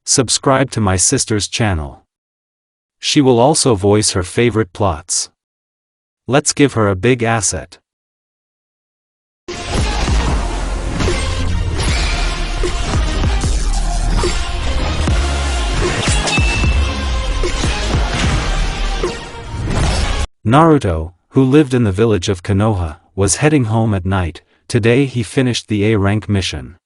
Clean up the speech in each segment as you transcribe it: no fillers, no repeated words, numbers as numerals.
Subscribe to my sister's channel. She will also voice her favorite plots. Let's give her a big asset. Naruto, who lived in the village of Konoha, was heading home at night. Today he finished the A-rank mission.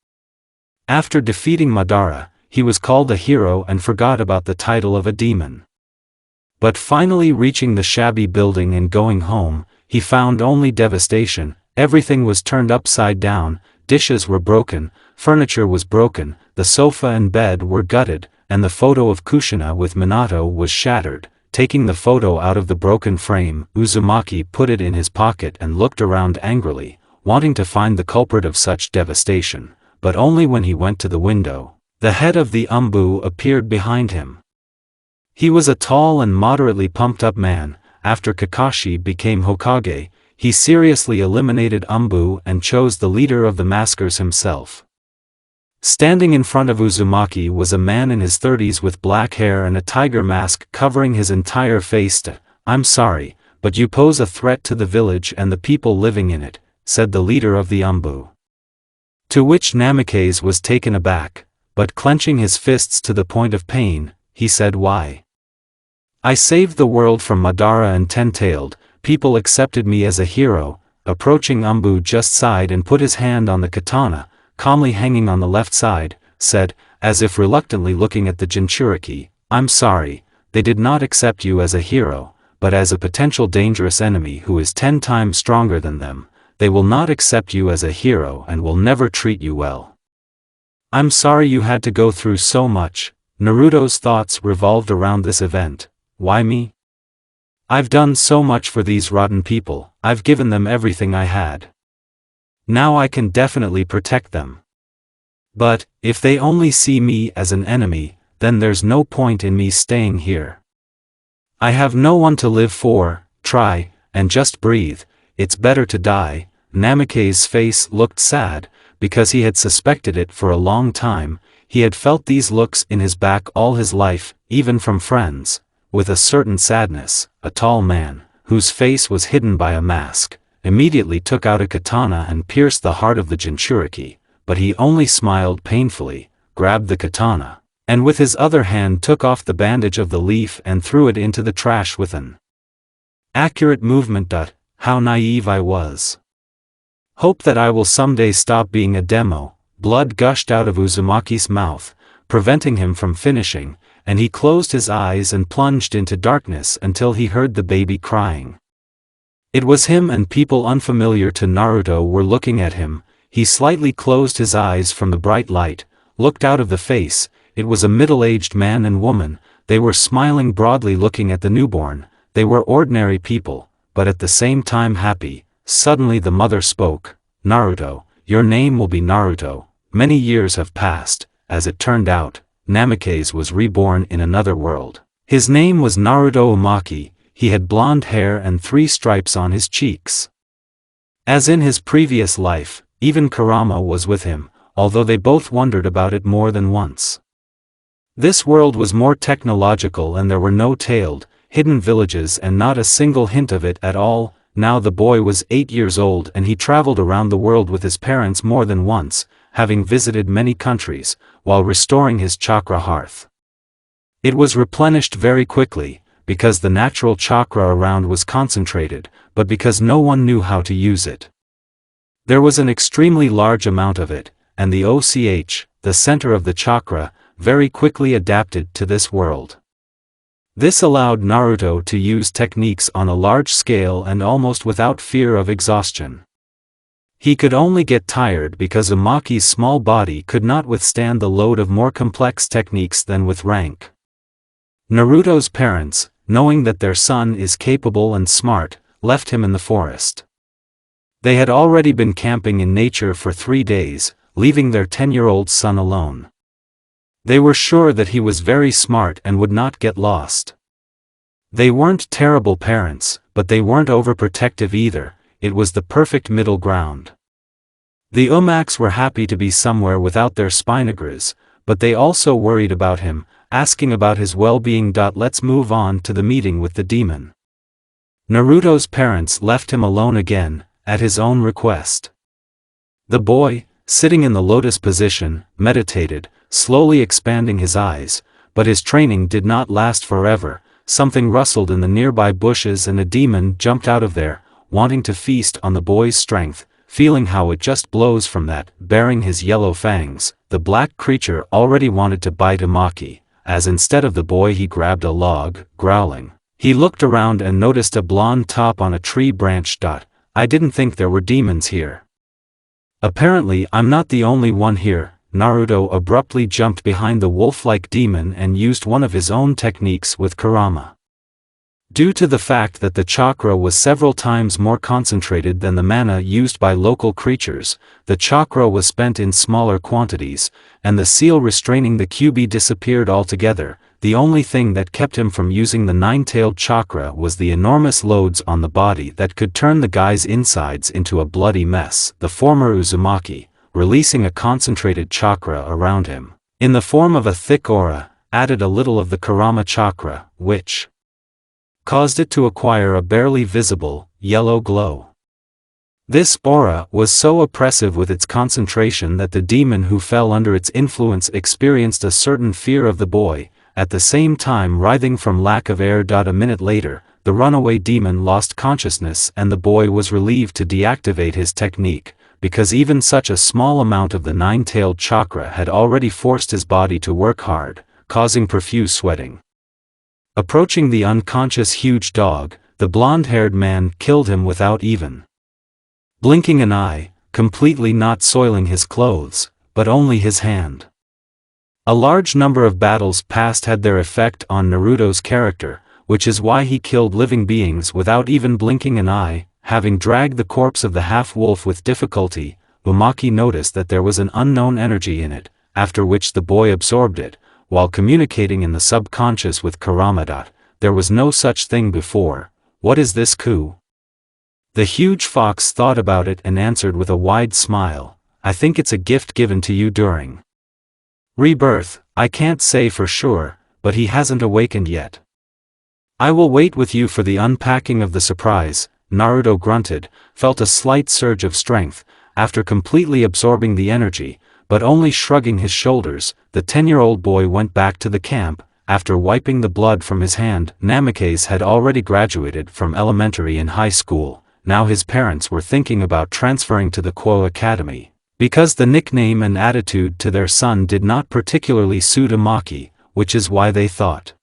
After defeating Madara, he was called a hero and forgot about the title of a demon. But finally reaching the shabby building and going home, he found only devastation. Everything was turned upside down, dishes were broken, furniture was broken, the sofa and bed were gutted, and the photo of Kushina with Minato was shattered. Taking the photo out of the broken frame, Uzumaki put it in his pocket and looked around angrily, wanting to find the culprit of such devastation, but only when he went to the window. The head of the Umbu appeared behind him. He was a tall and moderately pumped-up man. After Kakashi became Hokage, he seriously eliminated Umbu and chose the leader of the maskers himself. Standing in front of Uzumaki was a man in his 30s with black hair and a tiger mask covering his entire face. "I'm sorry, but you pose a threat to the village and the people living in it," said the leader of the Umbu. To which Namikaze was taken aback, but clenching his fists to the point of pain, he said, "Why? I saved the world from Madara and Ten-Tailed, people accepted me as a hero." Approaching Umbu just sighed and put his hand on the katana, calmly hanging on the left side, said, as if reluctantly looking at the Jinchuriki, "I'm sorry, they did not accept you as a hero, but as a potential dangerous enemy who is 10 times stronger than them. They will not accept you as a hero and will never treat you well. I'm sorry you had to go through so much." Naruto's thoughts revolved around this event. Why me? I've done so much for these rotten people, I've given them everything I had. Now I can definitely protect them. But, if they only see me as an enemy, then there's no point in me staying here. I have no one to live for. Try, and just breathe, it's better to die. Namikaze's face looked sad, because he had suspected it for a long time. He had felt these looks in his back all his life, even from friends. With a certain sadness, a tall man, whose face was hidden by a mask, immediately took out a katana and pierced the heart of the Jinchuriki, but he only smiled painfully, grabbed the katana, and with his other hand took off the bandage of the leaf and threw it into the trash with an accurate movement. How naive I was. Hope that I will someday stop being a demo. Blood gushed out of Uzumaki's mouth, preventing him from finishing, and he closed his eyes and plunged into darkness until he heard the baby crying. It was him, and people unfamiliar to Naruto were looking at him. He slightly closed his eyes from the bright light, looked out of the face. It was a middle-aged man and woman. They were smiling broadly looking at the newborn. They were ordinary people, but at the same time happy. Suddenly the mother spoke. "Naruto, your name will be Naruto." Many years have passed. As it turned out, Namikaze was reborn in another world. His name was Naruto Uzumaki. He had blonde hair and 3 stripes on his cheeks. As in his previous life, even Kurama was with him, although they both wondered about it more than once. This world was more technological and there were no tailed, hidden villages and not a single hint of it at all. Now the boy was 8 years old and he traveled around the world with his parents more than once, having visited many countries, while restoring his chakra hearth. It was replenished very quickly, because the natural chakra around was concentrated, but because no one knew how to use it. There was an extremely large amount of it, and the OCH, the center of the chakra, very quickly adapted to this world. This allowed Naruto to use techniques on a large scale and almost without fear of exhaustion. He could only get tired because Uzumaki's small body could not withstand the load of more complex techniques than with rank. Naruto's parents, knowing that their son is capable and smart, left him in the forest. They had already been camping in nature for 3 days, leaving their 10-year-old son alone. They were sure that he was very smart and would not get lost. They weren't terrible parents, but they weren't overprotective either. It was the perfect middle ground. The Uzumaks were happy to be somewhere without their Spinagras, but they also worried about him, asking about his well-being. Let's move on to the meeting with the demon. Naruto's parents left him alone again, at his own request. The boy, sitting in the lotus position, meditated, slowly expanding his eyes, but his training did not last forever. Something rustled in the nearby bushes and a demon jumped out of there, wanting to feast on the boy's strength, feeling how it just blows from that. Bearing his yellow fangs, the black creature already wanted to bite Uzumaki, as instead of the boy he grabbed a log, growling. He looked around and noticed a blonde top on a tree branch. I didn't think there were demons here. Apparently I'm not the only one here. Naruto abruptly jumped behind the wolf-like demon and used one of his own techniques with kurama. Due to the fact that the chakra was several times more concentrated than the mana used by local creatures, the chakra was spent in smaller quantities, and the seal restraining the QB disappeared altogether. The only thing that kept him from using the nine-tailed chakra was the enormous loads on the body that could turn the guy's insides into a bloody mess. The former Uzumaki, releasing a concentrated chakra around him, in the form of a thick aura, added a little of the kurama chakra, which caused it to acquire a barely visible, yellow glow. This aura was so oppressive with its concentration that the demon who fell under its influence experienced a certain fear of the boy, at the same time writhing from lack of air. A minute later, the runaway demon lost consciousness and the boy was relieved to deactivate his technique, because even such a small amount of the nine-tailed chakra had already forced his body to work hard, causing profuse sweating. Approaching the unconscious huge dog, the blonde-haired man killed him without even blinking an eye, completely not soiling his clothes, but only his hand. A large number of battles past had their effect on Naruto's character, which is why he killed living beings without even blinking an eye. Having dragged the corpse of the half-wolf with difficulty, Uzumaki noticed that there was an unknown energy in it, after which the boy absorbed it, while communicating in the subconscious with kurama. There was no such thing before. What is this coup? The huge fox thought about it and answered with a wide smile. I think it's a gift given to you during rebirth. I can't say for sure, but he hasn't awakened yet. I will wait with you for the unpacking of the surprise. Naruto grunted, felt a slight surge of strength, after completely absorbing the energy, but only shrugging his shoulders. The 10-year-old boy went back to the camp, after wiping the blood from his hand. Namikaze had already graduated from elementary and high school. Now his parents were thinking about transferring to the Quo Academy, because the nickname and attitude to their son did not particularly suit Uzumaki, which is why they thought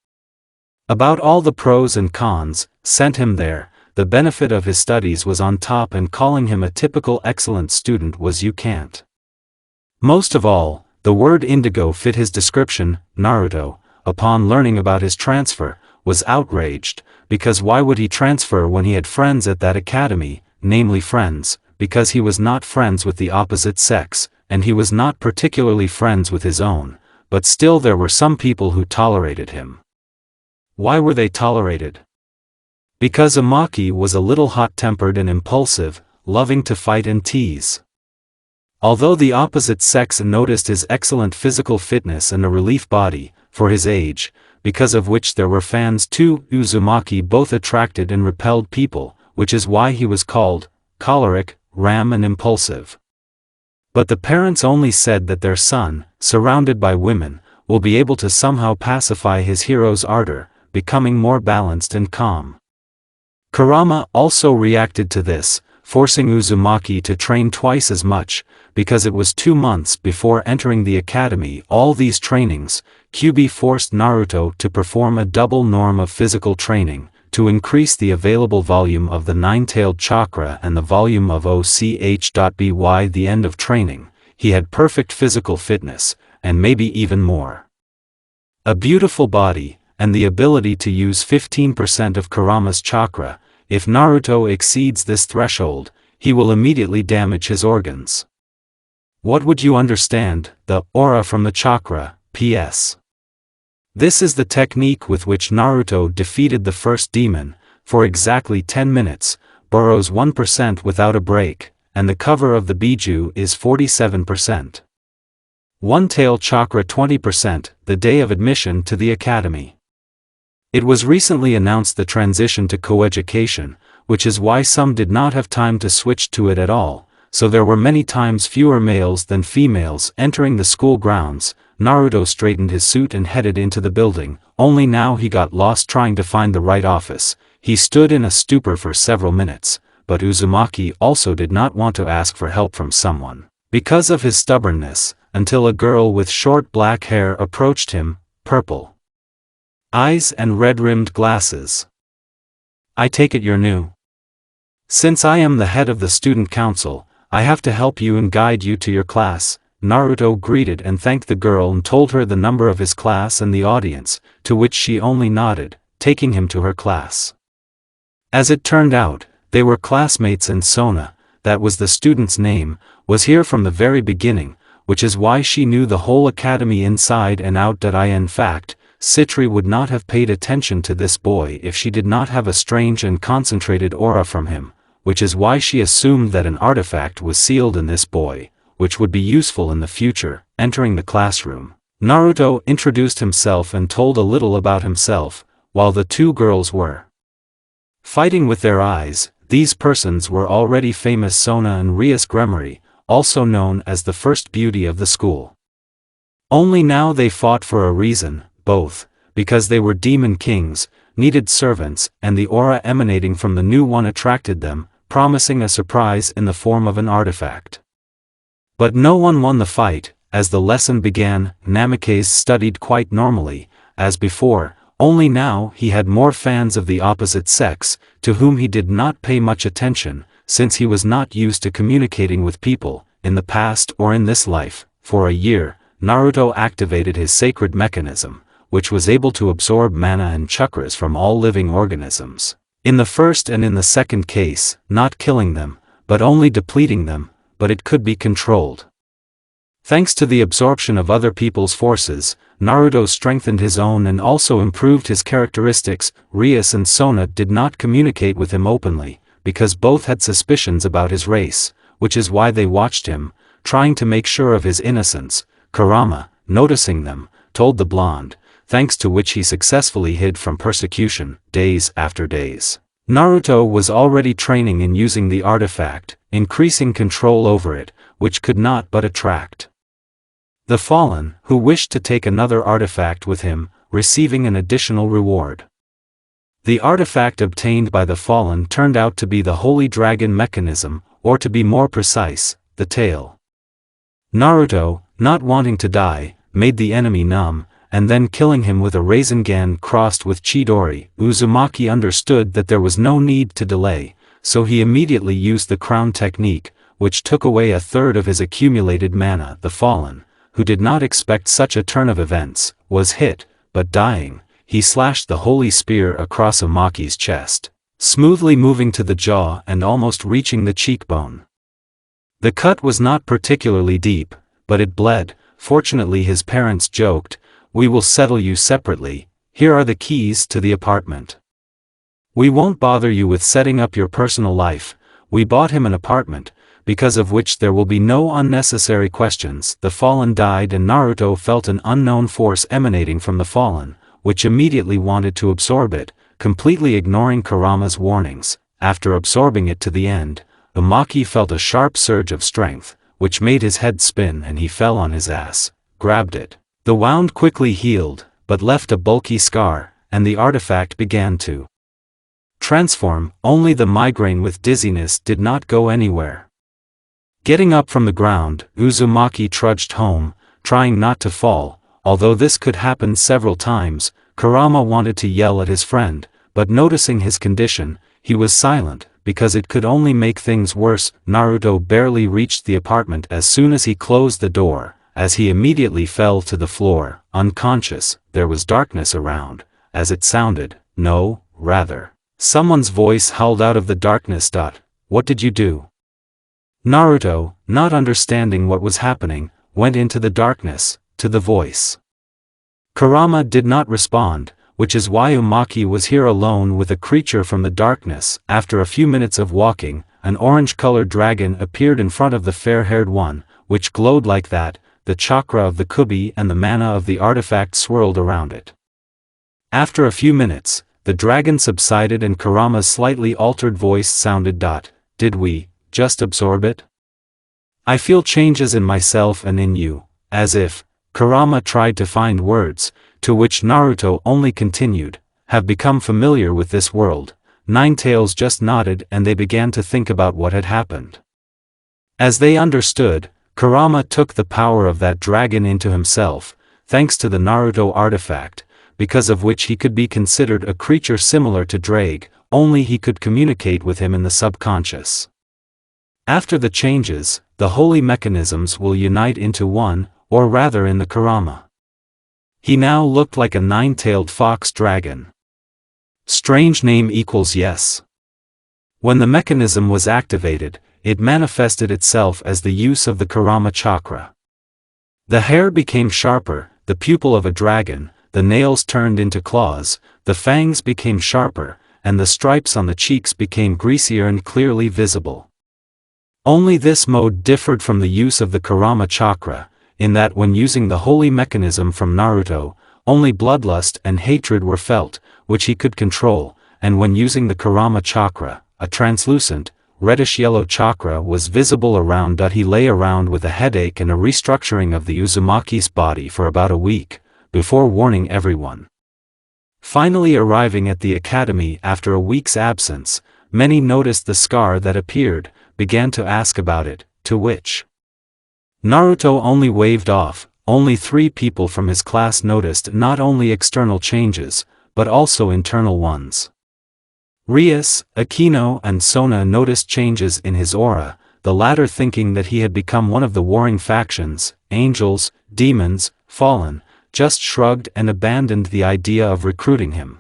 about all the pros and cons, sent him there. The benefit of his studies was on top, and calling him a typical excellent student was you can't. Most of all, the word indigo fit his description. Naruto, upon learning about his transfer, was outraged, because why would he transfer when he had friends at that academy, namely friends, because he was not friends with the opposite sex, and he was not particularly friends with his own, but still there were some people who tolerated him. Why were they tolerated? Because Uzumaki was a little hot-tempered and impulsive, loving to fight and tease. Although the opposite sex noticed his excellent physical fitness and a relief body, for his age, because of which there were fans too. Uzumaki both attracted and repelled people, which is why he was called choleric, ram and impulsive. But the parents only said that their son, surrounded by women, will be able to somehow pacify his hero's ardor, becoming more balanced and calm. Kurama also reacted to this, forcing Uzumaki to train twice as much, because it was 2 months before entering the academy. All these trainings, QB forced Naruto to perform a double norm of physical training, to increase the available volume of the nine-tailed chakra and the volume of OCH. By the end of training, he had perfect physical fitness, and maybe even more. A beautiful body, and the ability to use 15% of Kurama's chakra. If Naruto exceeds this threshold, he will immediately damage his organs. What would you understand? The aura from the chakra. P.S. This is the technique with which Naruto defeated the first demon, for exactly 10 minutes, burrows 1% without a break, and the cover of the Biju is 47%. One tail chakra 20%, the day of admission to the academy. It was recently announced the transition to coeducation, which is why some did not have time to switch to it at all, so there were many times fewer males than females entering the school grounds. Naruto straightened his suit and headed into the building, only now he got lost trying to find the right office. He stood in a stupor for several minutes, but Uzumaki also did not want to ask for help from someone, because of his stubbornness, until a girl with short black hair approached him, purple eyes and red-rimmed glasses. "I take it you're new. Since I am the head of the student council, I have to help you and guide you to your class." Naruto greeted and thanked the girl and told her the number of his class and the audience, to which she only nodded, taking him to her class. As it turned out, they were classmates, and Sona, that was the student's name, was here from the very beginning, which is why she knew the whole academy inside and out. In fact, Citri would not have paid attention to this boy if she did not have a strange and concentrated aura from him, which is why she assumed that an artifact was sealed in this boy, which would be useful in the future. Entering the classroom, Naruto introduced himself and told a little about himself, while the two girls were fighting with their eyes. These persons were already famous Sona and Rias Gremory, also known as the first beauty of the school. Only now they fought for a reason, both, because they were demon kings, needed servants, and the aura emanating from the new one attracted them, promising a surprise in the form of an artifact. But no one won the fight. As the lesson began, Namikaze studied quite normally, as before, only now he had more fans of the opposite sex, to whom he did not pay much attention, since he was not used to communicating with people, in the past or in this life. For a year, Naruto activated his sacred mechanism, which was able to absorb mana and chakras from all living organisms. In the first and in the second case, not killing them, but only depleting them, but it could be controlled. Thanks to the absorption of other people's forces, Naruto strengthened his own and also improved his characteristics. Rias and Sona did not communicate with him openly, because both had suspicions about his race, which is why they watched him, trying to make sure of his innocence. Kurama, noticing them, told the blonde, thanks to which he successfully hid from persecution, days after days. Naruto was already training in using the artifact, increasing control over it, which could not but attract the Fallen, who wished to take another artifact with him, receiving an additional reward. The artifact obtained by the Fallen turned out to be the Holy Dragon mechanism, or to be more precise, the tail. Naruto, not wanting to die, made the enemy numb, and then killing him with a Rasengan crossed with Chidori. Uzumaki understood that there was no need to delay, so he immediately used the crown technique, which took away a third of his accumulated mana. The Fallen, who did not expect such a turn of events, was hit, but dying, he slashed the holy spear across Uzumaki's chest, smoothly moving to the jaw and almost reaching the cheekbone. The cut was not particularly deep, but it bled. Fortunately his parents joked, "We will settle you separately, here are the keys to the apartment. We won't bother you with setting up your personal life." We bought him an apartment, because of which there will be no unnecessary questions. The Fallen died and Naruto felt an unknown force emanating from the Fallen, which immediately wanted to absorb it, completely ignoring Kurama's warnings. After absorbing it to the end, Uzumaki felt a sharp surge of strength, which made his head spin and he fell on his ass, grabbed it. The wound quickly healed, but left a bulky scar, and the artifact began to transform. Only the migraine with dizziness did not go anywhere. Getting up from the ground, Uzumaki trudged home, trying not to fall. Although this could happen several times, Kurama wanted to yell at his friend, but noticing his condition, he was silent, because it could only make things worse. Naruto barely reached the apartment as soon as he closed the door, as he immediately fell to the floor, unconscious. There was darkness around, as it sounded, no, rather, someone's voice howled out of the darkness. "What did you do?" Naruto, not understanding what was happening, went into the darkness, to the voice. Kurama did not respond, which is why Uzumaki was here alone with a creature from the darkness. After a few minutes of walking, an orange-colored dragon appeared in front of the fair-haired one, which glowed like that. the chakra of the kubi and the mana of the artifact swirled around it. After a few minutes, the dragon subsided and Kurama's slightly altered voice sounded. Did we just absorb it? I feel changes in myself and in you, as if, Kurama tried to find words, to which Naruto only continued, have become familiar with this world. Ninetales just nodded and they began to think about what had happened. As they understood, Kurama took the power of that dragon into himself, thanks to the Naruto artifact, because of which he could be considered a creature similar to Drake, only he could communicate with him in the subconscious. After the changes, the holy mechanisms will unite into one, or rather in the Kurama. He now looked like a nine-tailed fox dragon. Strange name equals yes. When the mechanism was activated, it manifested itself as the use of the Kurama chakra. The hair became sharper, the pupil of a dragon, the nails turned into claws, the fangs became sharper, and the stripes on the cheeks became greasier and clearly visible. Only this mode differed from the use of the Kurama chakra, in that when using the holy mechanism from Naruto, only bloodlust and hatred were felt, which he could control, and when using the Kurama chakra, a translucent, reddish-yellow chakra was visible around. He lay around with a headache and a restructuring of the Uzumaki's body for about a week, before warning everyone. Finally arriving at the academy after a week's absence, many noticed the scar that appeared, began to ask about it, to which Naruto only waved off. Only 3 people from his class noticed not only external changes, but also internal ones. Rias, Akino and Sona noticed changes in his aura, the latter thinking that he had become one of the warring factions, angels, demons, fallen, just shrugged and abandoned the idea of recruiting him.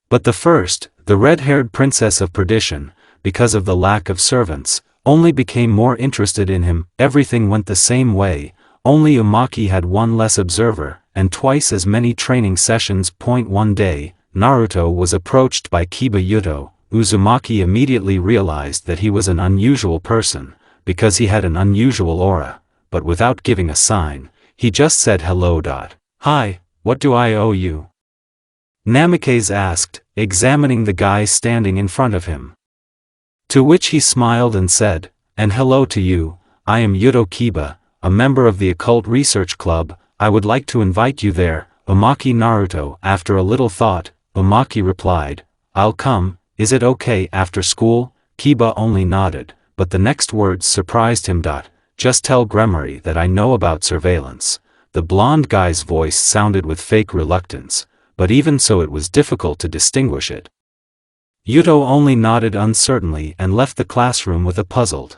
But the first, the red-haired princess of perdition, because of the lack of servants, only became more interested in him. Everything went the same way, only Uzumaki had 1 less observer, and twice as many training sessions. One day, Naruto was approached by Kiba Yuto. Uzumaki immediately realized that he was an unusual person, because he had an unusual aura, but without giving a sign, he just said hello. Hi, what do I owe you? Namikaze asked, examining the guy standing in front of him. To which he smiled and said, and hello to you, I am Yuto Kiba, a member of the Occult Research Club. I would like to invite you there. Uzumaki. Naruto. After a little thought, Uzumaki replied, I'll come. Is it okay after school? Kiba only nodded, but the next words surprised him. Just tell Gremory that I know about surveillance. The blonde guy's voice sounded with fake reluctance, but even so it was difficult to distinguish it. Yuto only nodded uncertainly and left the classroom with a puzzled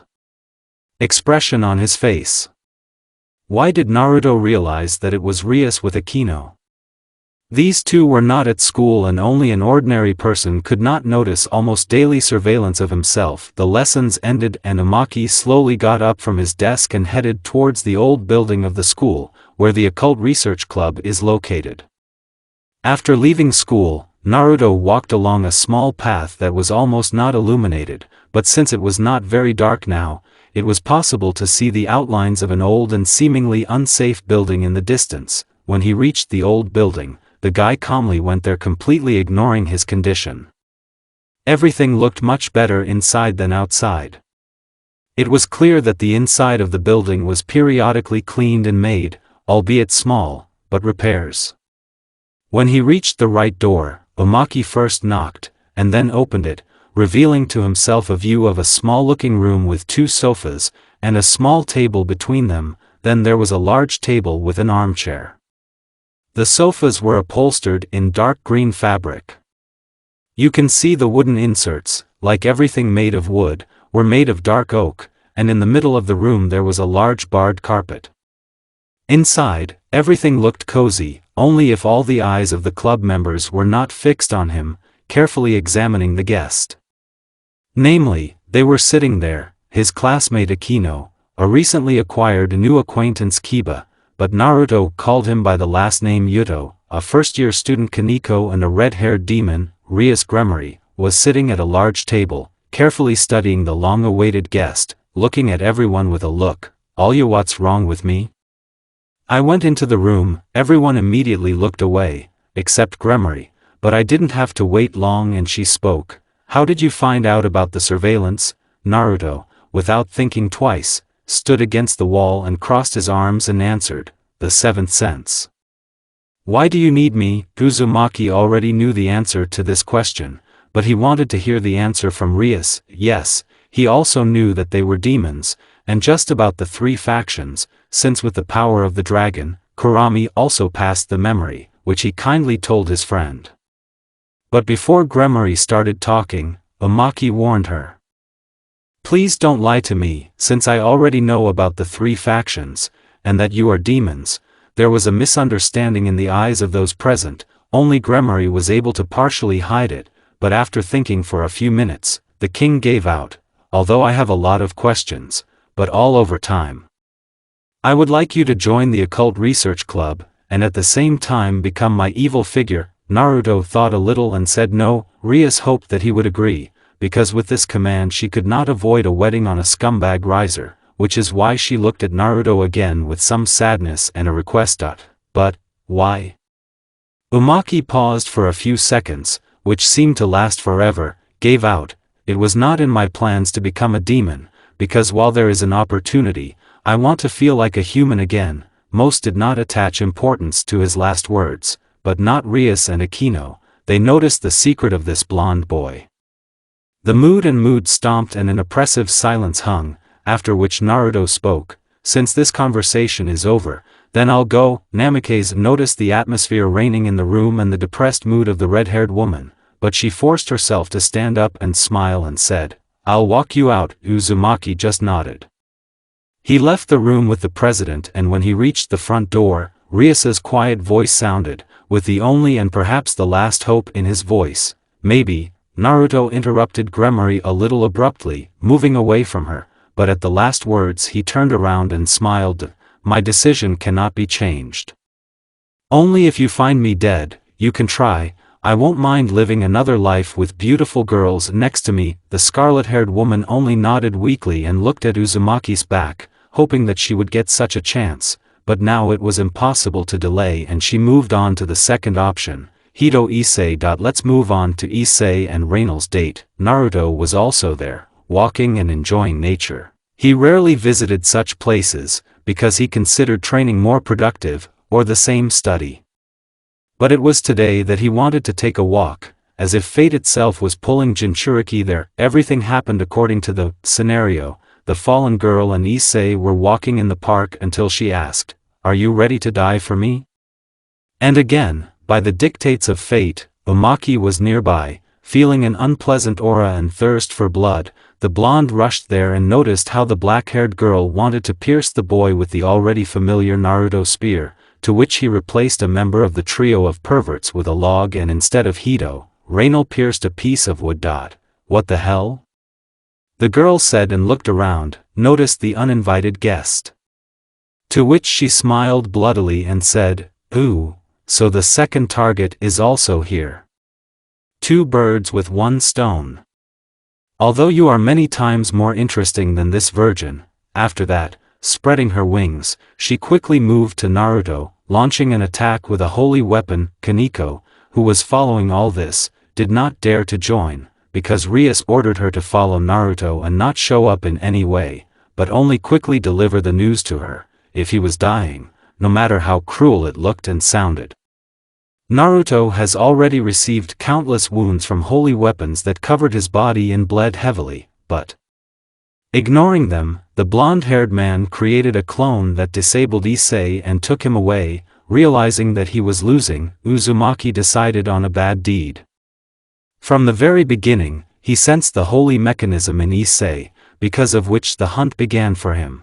expression on his face. Why did Naruto realize that it was Rias with Akino? These two were not at school and only an ordinary person could not notice almost daily surveillance of himself. The lessons ended and Uzumaki slowly got up from his desk and headed towards the old building of the school, where the Occult Research Club is located. After leaving school, Naruto walked along a small path that was almost not illuminated, but since it was not very dark now, it was possible to see the outlines of an old and seemingly unsafe building in the distance. When he reached the old building, the guy calmly went there, completely ignoring his condition. Everything looked much better inside than outside. It was clear that the inside of the building was periodically cleaned and made, albeit small, but repairs. When he reached the right door, Uzumaki first knocked, and then opened it, revealing to himself a view of a small-looking room with 2 sofas, and a small table between them. Then there was a large table with an armchair. The sofas were upholstered in dark green fabric. You can see the wooden inserts, like everything made of wood, were made of dark oak, and in the middle of the room there was a large barred carpet. Inside, everything looked cozy, only if all the eyes of the club members were not fixed on him, carefully examining the guest. Namely, they were sitting there, his classmate Akino, a recently acquired new acquaintance Kiba, but Naruto called him by the last name Yuto, a first-year student Kaneko, and a red-haired demon, Rias. Gremory, was sitting at a large table, carefully studying the long-awaited guest, looking at everyone with a look, "What's wrong with me? I went into the room, everyone immediately looked away, except Gremory, but I didn't have to wait long and she spoke. How did you find out about the surveillance? Naruto, without thinking twice, stood against the wall and crossed his arms and answered, the seventh sense. Why do you need me? Uzumaki already knew the answer to this question, but he wanted to hear the answer from Rias. Yes, he also knew that they were demons, and just about the three factions, since with the power of the dragon, Kurama also passed the memory, which he kindly told his friend. But before Gremory started talking, Uzumaki warned her. Please don't lie to me, since I already know about the three factions, and that you are demons. There was a misunderstanding in the eyes of those present, only Gremory was able to partially hide it, but after thinking for a few minutes, the king gave out, although I have a lot of questions, but all over time. I would like you to join the occult research club, and at the same time become my evil figure. Naruto thought a little and said no. Rias hoped that he would agree, because with this command she could not avoid a wedding on a scumbag riser, which is why she looked at Naruto again with some sadness and a request. But, why? Uzumaki paused for a few seconds, which seemed to last forever, gave out, it was not in my plans to become a demon, because while there is an opportunity, I want to feel like a human again. Most did not attach importance to his last words, but not Rias and Akino. They noticed the secret of this blonde boy. The mood stomped and an oppressive silence hung, after which Naruto spoke, since this conversation is over, then I'll go. Namikaze noticed the atmosphere reigning in the room and the depressed mood of the red-haired woman, but she forced herself to stand up and smile and said, I'll walk you out. Uzumaki just nodded. He left the room with the president, and when he reached the front door, Rias's quiet voice sounded, with the only and perhaps the last hope in his voice. Maybe. Naruto interrupted Gremory a little abruptly, moving away from her, but at the last words he turned around and smiled. My decision cannot be changed. Only if you find me dead, you can try. I won't mind living another life with beautiful girls next to me. The scarlet-haired woman only nodded weakly and looked at Uzumaki's back, hoping that she would get such a chance, but now it was impossible to delay and she moved on to the second option. Hito Issei. Let's move on to Issei and Rainal's date. Naruto was also there, walking and enjoying nature. He rarely visited such places, because he considered training more productive, or the same study. But it was today that he wanted to take a walk, as if fate itself was pulling Jinchuriki there. Everything happened according to the scenario. The fallen girl and Issei were walking in the park until she asked, Are you ready to die for me? And again, by the dictates of fate, Uzumaki was nearby, feeling an unpleasant aura and thirst for blood. The blonde rushed there and noticed how the black-haired girl wanted to pierce the boy with the already familiar Naruto spear, to which he replaced a member of the trio of perverts with a log, and instead of Hito, Rainal pierced a piece of wood. What the hell? The girl said and looked around, noticed the uninvited guest. To which she smiled bloodily and said, Ooh, so the second target is also here. Two birds with one stone. Although you are many times more interesting than this virgin. After that, spreading her wings, she quickly moved to Naruto, launching an attack with a holy weapon. Kaneko, who was following all this, did not dare to join, because Rias ordered her to follow Naruto and not show up in any way, but only quickly deliver the news to her, if he was dying, no matter how cruel it looked and sounded. Naruto has already received countless wounds from holy weapons that covered his body and bled heavily, but ignoring them, the blonde-haired man created a clone that disabled Issei and took him away. Realizing that he was losing, Uzumaki decided on a bad deed. From the very beginning, he sensed the holy mechanism in Issei, because of which the hunt began for him.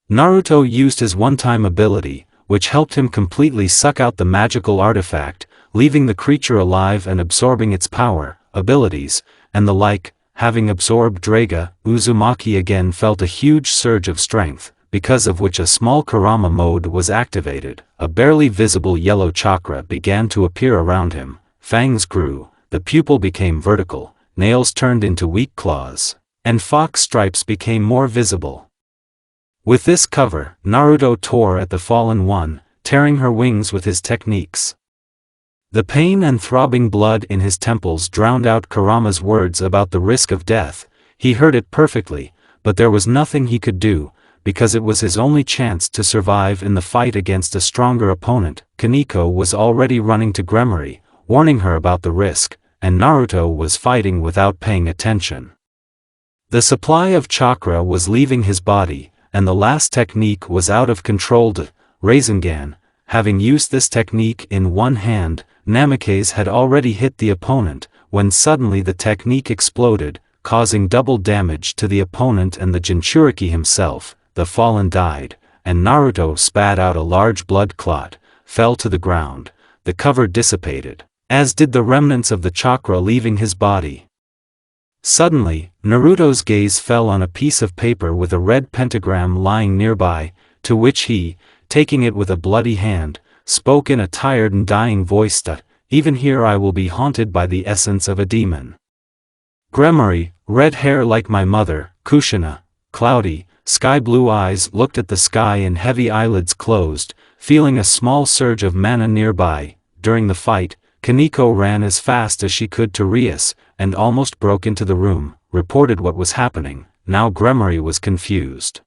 Naruto used his one-time ability, which helped him completely suck out the magical artifact, leaving the creature alive and absorbing its power, abilities, and the like. Having absorbed Draga, Uzumaki again felt a huge surge of strength, because of which a small kurama mode was activated. A barely visible yellow chakra began to appear around him, fangs grew, the pupil became vertical, nails turned into weak claws, and fox stripes became more visible. With this cover, Naruto tore at the fallen one, tearing her wings with his techniques. The pain and throbbing blood in his temples drowned out Kurama's words about the risk of death. He heard it perfectly, but there was nothing he could do, because it was his only chance to survive in the fight against a stronger opponent. Kaneko was already running to Gremory, warning her about the risk, and Naruto was fighting without paying attention. The supply of chakra was leaving his body, and the last technique was out of control. Rasengan, having used this technique in one hand, Namikaze had already hit the opponent, when suddenly the technique exploded, causing double damage to the opponent and the Jinchuriki himself. The fallen died, and Naruto spat out a large blood clot, fell to the ground. The cover dissipated, as did the remnants of the chakra leaving his body. Suddenly, Naruto's gaze fell on a piece of paper with a red pentagram lying nearby, to which he, taking it with a bloody hand, spoke in a tired and dying voice that, "Even here I will be haunted by the essence of a demon." Gremory, red hair like my mother, Kushina, cloudy, sky-blue eyes looked at the sky and heavy eyelids closed, feeling a small surge of mana nearby. During the fight, Kaneko ran as fast as she could to Rias, and almost broke into the room, reported what was happening. Now Gremory was confused.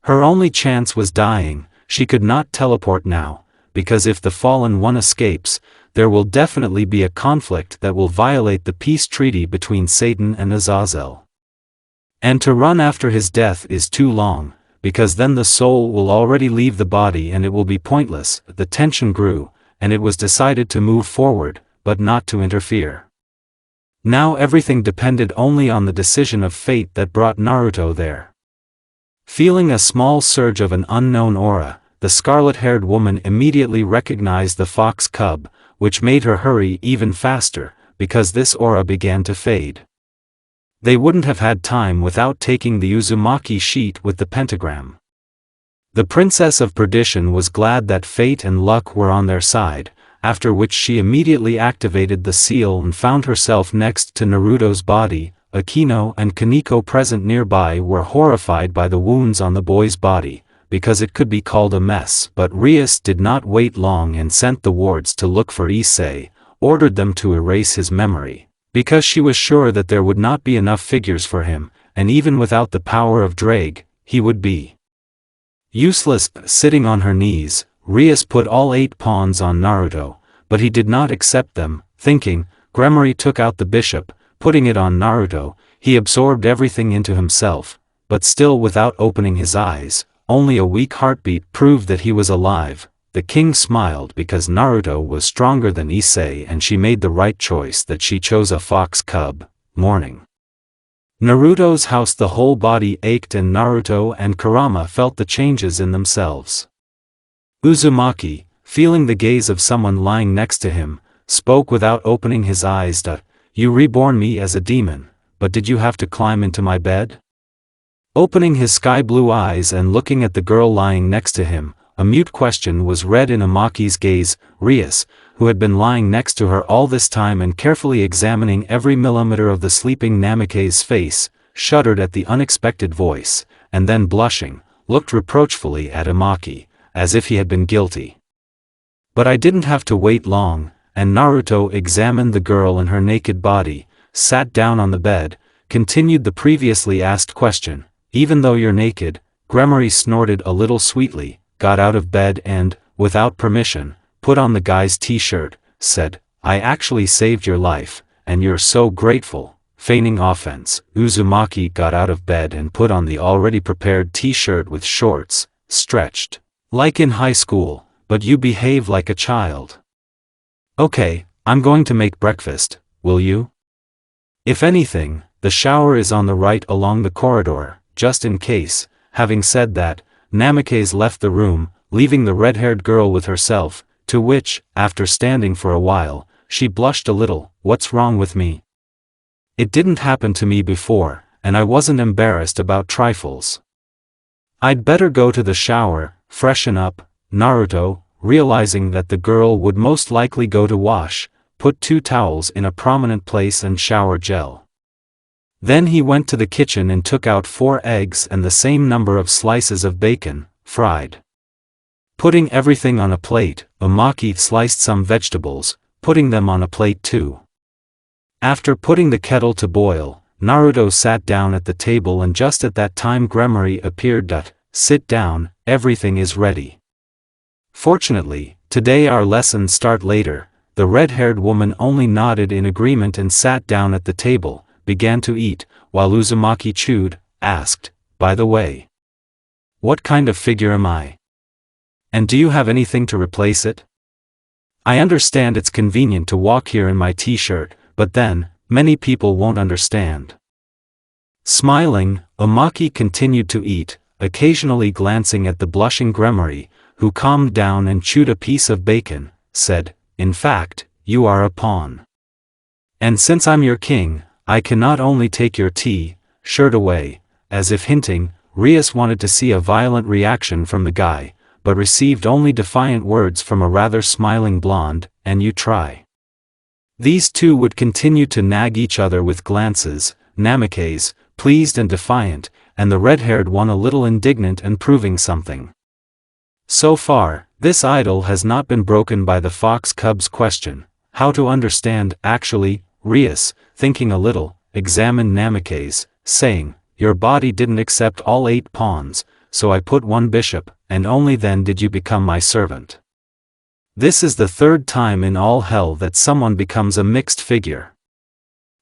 Her only chance was dying. She could not teleport now, because if the fallen one escapes, there will definitely be a conflict that will violate the peace treaty between Satan and Azazel. And to run after his death is too long, because then the soul will already leave the body and it will be pointless. The tension grew, and it was decided to move forward, but not to interfere. Now everything depended only on the decision of fate that brought Naruto there. Feeling a small surge of an unknown aura, the scarlet-haired woman immediately recognized the fox cub, which made her hurry even faster, because this aura began to fade. They wouldn't have had time without taking the uzumaki sheet with the pentagram. The Princess of Perdition was glad that fate and luck were on their side, after which she immediately activated the seal and found herself next to Naruto's body. Akino and Kaneko present nearby were horrified by the wounds on the boy's body, because it could be called a mess. But Rias did not wait long and sent the wards to look for Issei, ordered them to erase his memory, because she was sure that there would not be enough figures for him, and even without the power of Drake, he would be useless. Sitting on her knees, Rias put all 8 pawns on Naruto, but he did not accept them, thinking. Gremory took out the bishop, putting it on Naruto. He absorbed everything into himself, but still without opening his eyes. Only a weak heartbeat proved that he was alive. The king smiled because Naruto was stronger than Issei and she made the right choice that she chose a fox cub. Morning. Naruto's house. The whole body ached and Naruto and Kurama felt the changes in themselves. Uzumaki, feeling the gaze of someone lying next to him, spoke without opening his eyes. "You reborn me as a demon, but did you have to climb into my bed?" Opening his sky-blue eyes and looking at the girl lying next to him, a mute question was read in Amaki's gaze. Rias, who had been lying next to her all this time and carefully examining every millimeter of the sleeping Namikaze's face, shuddered at the unexpected voice, and then blushing, looked reproachfully at Amaki, as if he had been guilty. "But I didn't have to wait long," and Naruto examined the girl and her naked body, sat down on the bed, continued the previously asked question. "Even though you're naked," Gremory snorted a little sweetly, got out of bed and, without permission, put on the guy's t-shirt, said, "I actually saved your life, and you're so grateful." Feigning offense, Uzumaki got out of bed and put on the already prepared t-shirt with shorts, stretched, like in high school, "but you behave like a child." "Okay, I'm going to make breakfast, will you?" "If anything, the shower is on the right along the corridor, just in case." Having said that, Namikaze left the room, leaving the red-haired girl with herself, to which, after standing for a while, she blushed a little. "What's wrong with me? It didn't happen to me before, and I wasn't embarrassed about trifles. I'd better go to the shower, freshen up." Naruto, realizing that the girl would most likely go to wash, put 2 towels in a prominent place and shower gel. Then he went to the kitchen and took out 4 eggs and the same number of slices of bacon, fried. Putting everything on a plate, Uzumaki sliced some vegetables, putting them on a plate too. After putting the kettle to boil, Naruto sat down at the table, and just at that time Gremory appeared. Sit down, everything is ready. Fortunately, today our lessons start later. The red-haired woman only nodded in agreement and sat down at the table, began to eat, while Uzumaki chewed, asked, "By the way, what kind of figure am I? And do you have anything to replace it? I understand it's convenient to walk here in my t-shirt, but then, many people won't understand." Smiling, Uzumaki continued to eat, occasionally glancing at the blushing Gremory, who calmed down and chewed a piece of bacon, said, "In fact, you are a pawn. And since I'm your king, I can not only take your t-shirt away," as if hinting. Rias wanted to see a violent reaction from the guy, but received only defiant words from a rather smiling blonde, "And you try." These two would continue to nag each other with glances, namikes, pleased and defiant, and the red-haired one a little indignant and proving something. So far, this idyll has not been broken by the fox cub's question, how to understand. Actually, Rias, thinking a little, examined namikes, saying, "Your body didn't accept all 8 pawns, so I put 1 bishop, and only then did you become my servant." This is the 3rd time in all hell that someone becomes a mixed figure.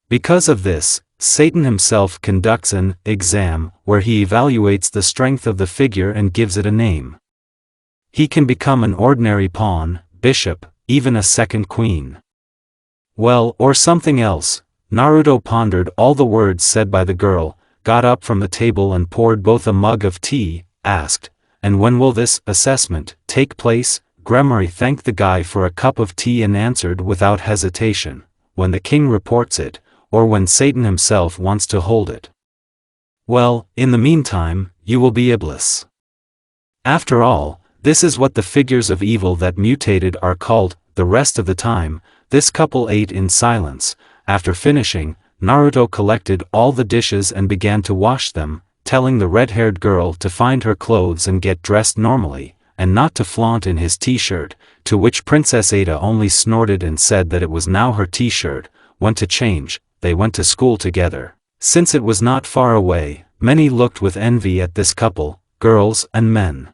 Because of this, Satan himself conducts an exam where he evaluates the strength of the figure and gives it a name. He can become an ordinary pawn, bishop, even a second queen. Well, or something else. Naruto pondered all the words said by the girl, got up from the table and poured both a mug of tea, asked, "And when will this assessment take place?" Gremory thanked the guy for a cup of tea and answered without hesitation, "When the king reports it, or when Satan himself wants to hold it." Well, in the meantime, you will be Iblis. After all, this is what the figures of evil that mutated are called. The rest of the time, this couple ate in silence. After finishing, Naruto collected all the dishes and began to wash them, telling the red-haired girl to find her clothes and get dressed normally, and not to flaunt in his t-shirt, to which Princess Ada only snorted and said that it was now her t-shirt. Went to change, they went to school together. Since it was not far away, many looked with envy at this couple, girls and men.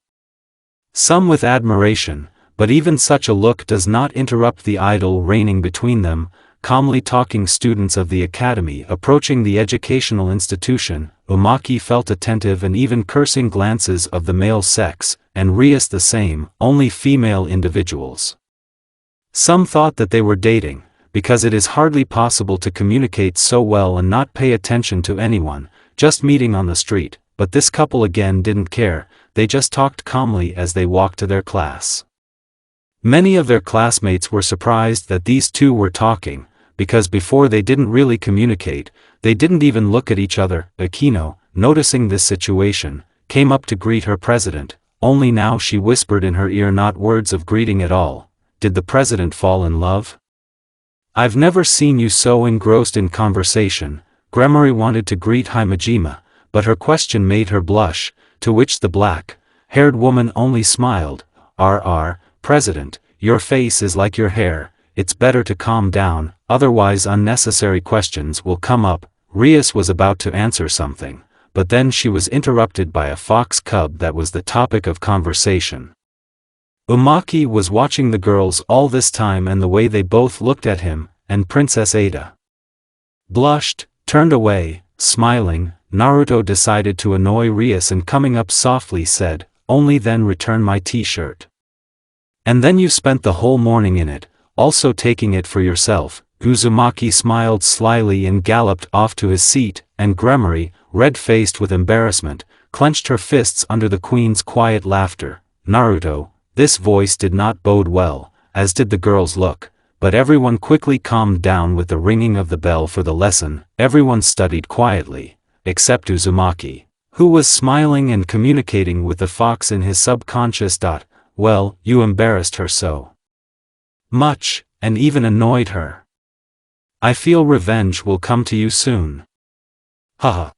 Some with admiration, but even such a look does not interrupt the idyll reigning between them. Calmly talking students of the academy approaching the educational institution, Uzumaki felt attentive and even cursing glances of the male sex, and Rias the same, only female individuals. Some thought that they were dating, because it is hardly possible to communicate so well and not pay attention to anyone, just meeting on the street, but this couple again didn't care, they just talked calmly as they walked to their class. Many of their classmates were surprised that these two were talking, because before they didn't really communicate, they didn't even look at each other. Akino, noticing this situation, came up to greet her president, only now she whispered in her ear not words of greeting at all. Did the president fall in love? I've never seen you so engrossed in conversation. Gremory wanted to greet Himejima, but her question made her blush, to which the black-haired woman only smiled. President, your face is like your hair, it's better to calm down, otherwise unnecessary questions will come up. Rias was about to answer something, but then she was interrupted by a fox cub that was the topic of conversation. Uzumaki was watching the girls all this time and the way they both looked at him, and Princess Ada blushed, turned away, smiling. Naruto decided to annoy Rias and coming up softly said, "Only then return my t-shirt. And then you spent the whole morning in it, also taking it for yourself." Uzumaki smiled slyly and galloped off to his seat, and Gremory, red-faced with embarrassment, clenched her fists under the queen's quiet laughter. Naruto, this voice did not bode well, as did the girl's look, but everyone quickly calmed down with the ringing of the bell for the lesson. Everyone studied quietly, except Uzumaki, who was smiling and communicating with the fox in his subconscious. Well, you embarrassed her so much, and even annoyed her. I feel revenge will come to you soon. Haha.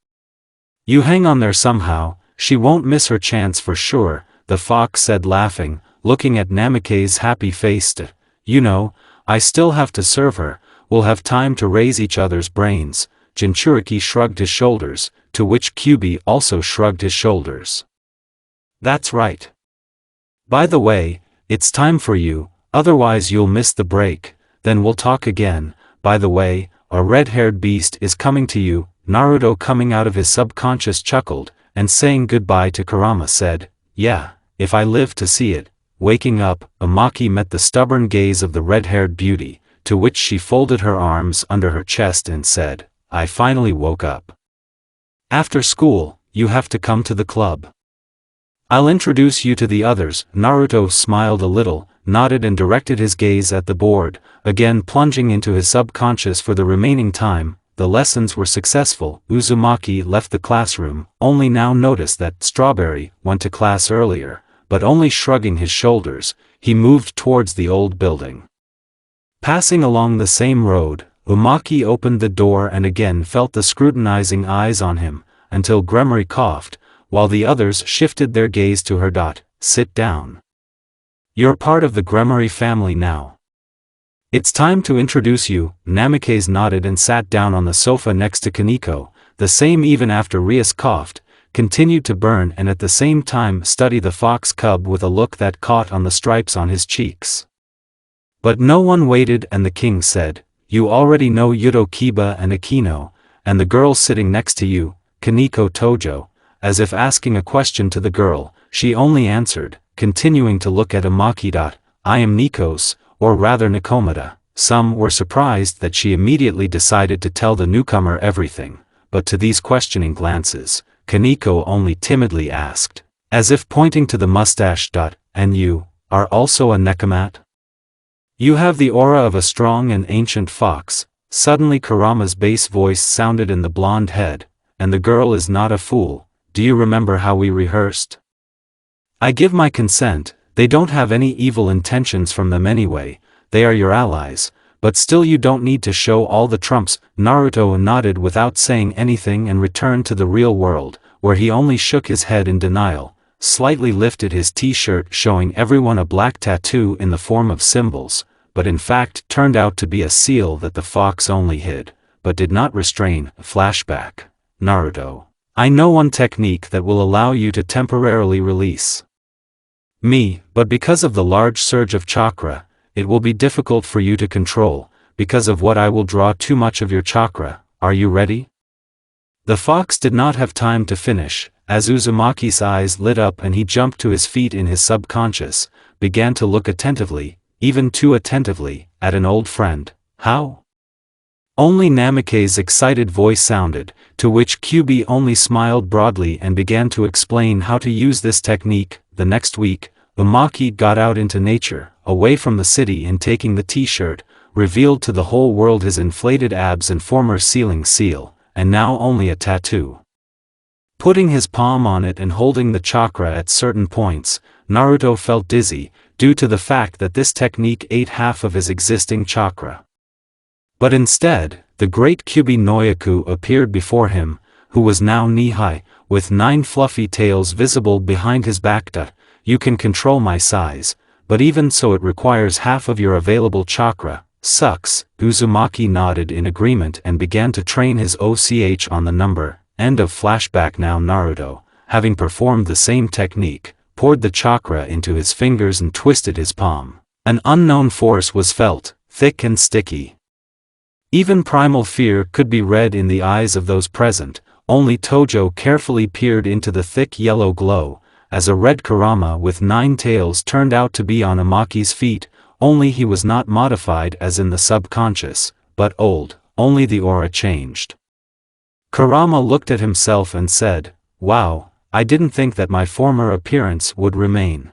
You hang on there somehow, she won't miss her chance for sure, the fox said laughing, looking at Namikaze's happy face. You know, I still have to serve her, we'll have time to raise each other's brains. Jinchuriki shrugged his shoulders, to which Kyubi also shrugged his shoulders. That's right. By the way, it's time for you, otherwise you'll miss the break, then we'll talk again. By the way, a red-haired beast is coming to you. Naruto, coming out of his subconscious, chuckled, and saying goodbye to Kurama said, yeah, if I live to see it. Waking up, Uzumaki met the stubborn gaze of the red-haired beauty, to which she folded her arms under her chest and said, I finally woke up. After school, you have to come to the club. I'll introduce you to the others. Naruto smiled a little, nodded and directed his gaze at the board, again plunging into his subconscious for the remaining time. The lessons were successful. Uzumaki left the classroom, only now noticed that Strawberry went to class earlier, but only shrugging his shoulders, he moved towards the old building. Passing along the same road, Uzumaki opened the door and again felt the scrutinizing eyes on him, until Gremory coughed, while the others shifted their gaze to her. Sit down. You're part of the Gremory family now. It's time to introduce you. Namikaze nodded and sat down on the sofa next to Kaneko, the same even after Rias coughed, continued to burn and at the same time study the fox cub with a look that caught on the stripes on his cheeks. But no one waited and the king said, you already know Yudo Kiba and Akino, and the girl sitting next to you, Kaneko Tojo. As if asking a question to the girl, she only answered, continuing to look at Uzumaki. I am Nikos, or rather Nikomata. Some were surprised that she immediately decided to tell the newcomer everything, but to these questioning glances, Kaneko only timidly asked, as if pointing to the mustache. And you, are also a Nekomat? You have the aura of a strong and ancient fox. Suddenly Kurama's bass voice sounded in the blonde head, and the girl is not a fool. Do you remember how we rehearsed? I give my consent. They don't have any evil intentions from them anyway, they are your allies, but still you don't need to show all the trumps. Naruto nodded without saying anything and returned to the real world, where he only shook his head in denial, slightly lifted his t-shirt showing everyone a black tattoo in the form of symbols, but in fact turned out to be a seal that the fox only hid, but did not restrain. Flashback. Naruto. I know one technique that will allow you to temporarily release me, but because of the large surge of chakra, it will be difficult for you to control, because of what I will draw too much of your chakra. Are you ready? The fox did not have time to finish, as Uzumaki's eyes lit up and he jumped to his feet in his subconscious, began to look attentively, even too attentively, at an old friend. How? Only Namikaze's excited voice sounded, to which Kyubi only smiled broadly and began to explain how to use this technique. The next week, Uzumaki got out into nature, away from the city, and taking the t-shirt, revealed to the whole world his inflated abs and former sealing seal, and now only a tattoo. Putting his palm on it and holding the chakra at certain points, Naruto felt dizzy, due to the fact that this technique ate half of his existing chakra. But instead, the great Kyubi Noyaku appeared before him, who was now knee-high, with 9 fluffy tails visible behind his back. You can control my size, but even so it requires half of your available chakra. Sucks. Uzumaki nodded in agreement and began to train his OCH on the number. End of flashback. Now Naruto, having performed the same technique, poured the chakra into his fingers and twisted his palm. An unknown force was felt, thick and sticky. Even primal fear could be read in the eyes of those present. Only Tojo carefully peered into the thick yellow glow, as a red kurama with 9 tails turned out to be on Uzumaki's feet, only he was not modified as in the subconscious, but old, only the aura changed. Kurama looked at himself and said, wow, I didn't think that my former appearance would remain.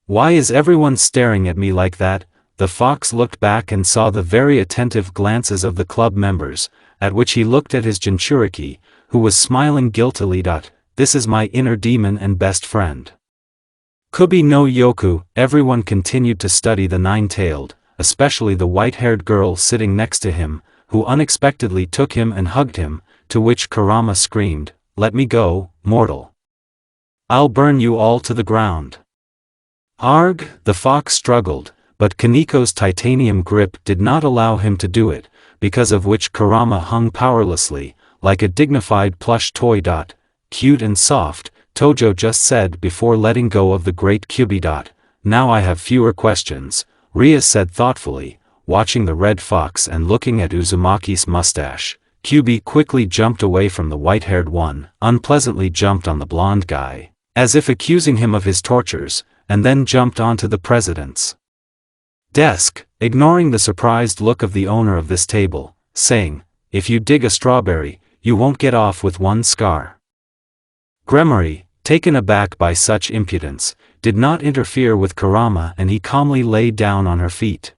Why is everyone staring at me like that? The fox looked back and saw the very attentive glances of the club members, at which he looked at his Jinchuriki, who was smiling guiltily. This is my inner demon and best friend. Kubi no Yoku. Everyone continued to study the 9-tailed, especially the white-haired girl sitting next to him, who unexpectedly took him and hugged him. to which Kurama screamed, "Let me go, mortal. I'll burn you all to the ground." Arg, the fox struggled, but Kaniko's titanium grip did not allow him to do it, because of which Kurama hung powerlessly, like a dignified plush toy. Cute and soft, Tojo just said before letting go of the great Kyubi. Now I have fewer questions, Ria said thoughtfully, watching the red fox and looking at Uzumaki's mustache. Kyubi quickly jumped away from the white-haired one, unpleasantly jumped on the blonde guy, as if accusing him of his tortures, and then jumped onto the president's desk, ignoring the surprised look of the owner of this table, saying, "If you dig a strawberry, you won't get off with one scar." Gremory, taken aback by such impudence, did not interfere with Kurama and he calmly lay down on her feet.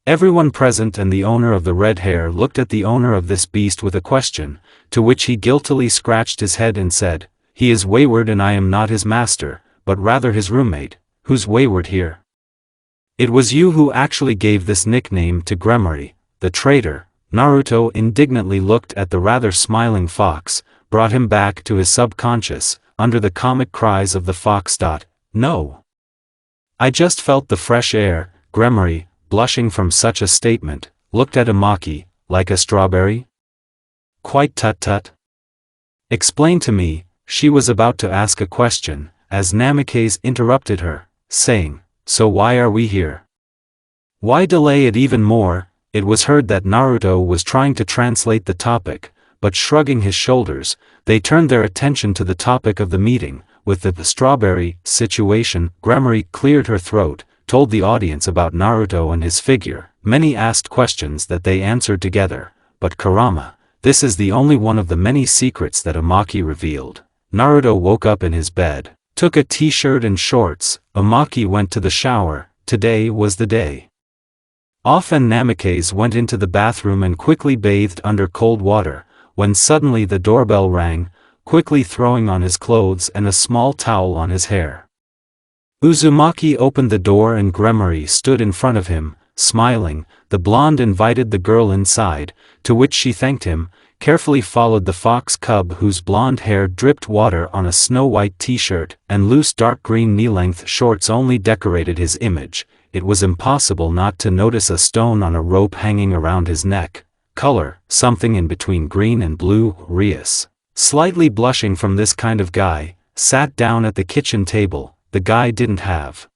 Everyone present and the owner of the red hair looked at the owner of this beast with a question, to which he guiltily scratched his head and said, "He is wayward and I am not his master, but rather his roommate. Who's wayward here?" "It was you who actually gave this nickname to Gremory, the traitor." Naruto indignantly looked at the rather smiling fox, brought him back to his subconscious, under the comic cries of the fox. "No. I just felt the fresh air." Gremory, blushing from such a statement, looked at Uzumaki, "Like a strawberry?" "Quite tut-tut. Explain to me." She was about to ask a question, as Namikaze interrupted her, saying, "So why are we here? Why delay it even more?" It was heard that Naruto was trying to translate the topic, but shrugging his shoulders, they turned their attention to the topic of the meeting, with the strawberry situation. Gremory cleared her throat, told the audience about Naruto and his figure. Many asked questions that they answered together, but Kurama, this is the only one of the many secrets that Uzumaki revealed. Naruto woke up in his bed, took a t-shirt and shorts. Uzumaki went to the shower. Today was the day off and Namikaze went into the bathroom and quickly bathed under cold water, when suddenly the doorbell rang, quickly throwing on his clothes and a small towel on his hair. Uzumaki opened the door and Gremory stood in front of him, smiling. The blonde invited the girl inside, to which she thanked him, carefully followed the fox cub whose blonde hair dripped water on a snow-white t-shirt, and loose dark green knee-length shorts only decorated his image. It was impossible not to notice a stone on a rope hanging around his neck. Color, something in between green and blue. Rias, slightly blushing from this kind of guy, sat down at the kitchen table. The guy didn't have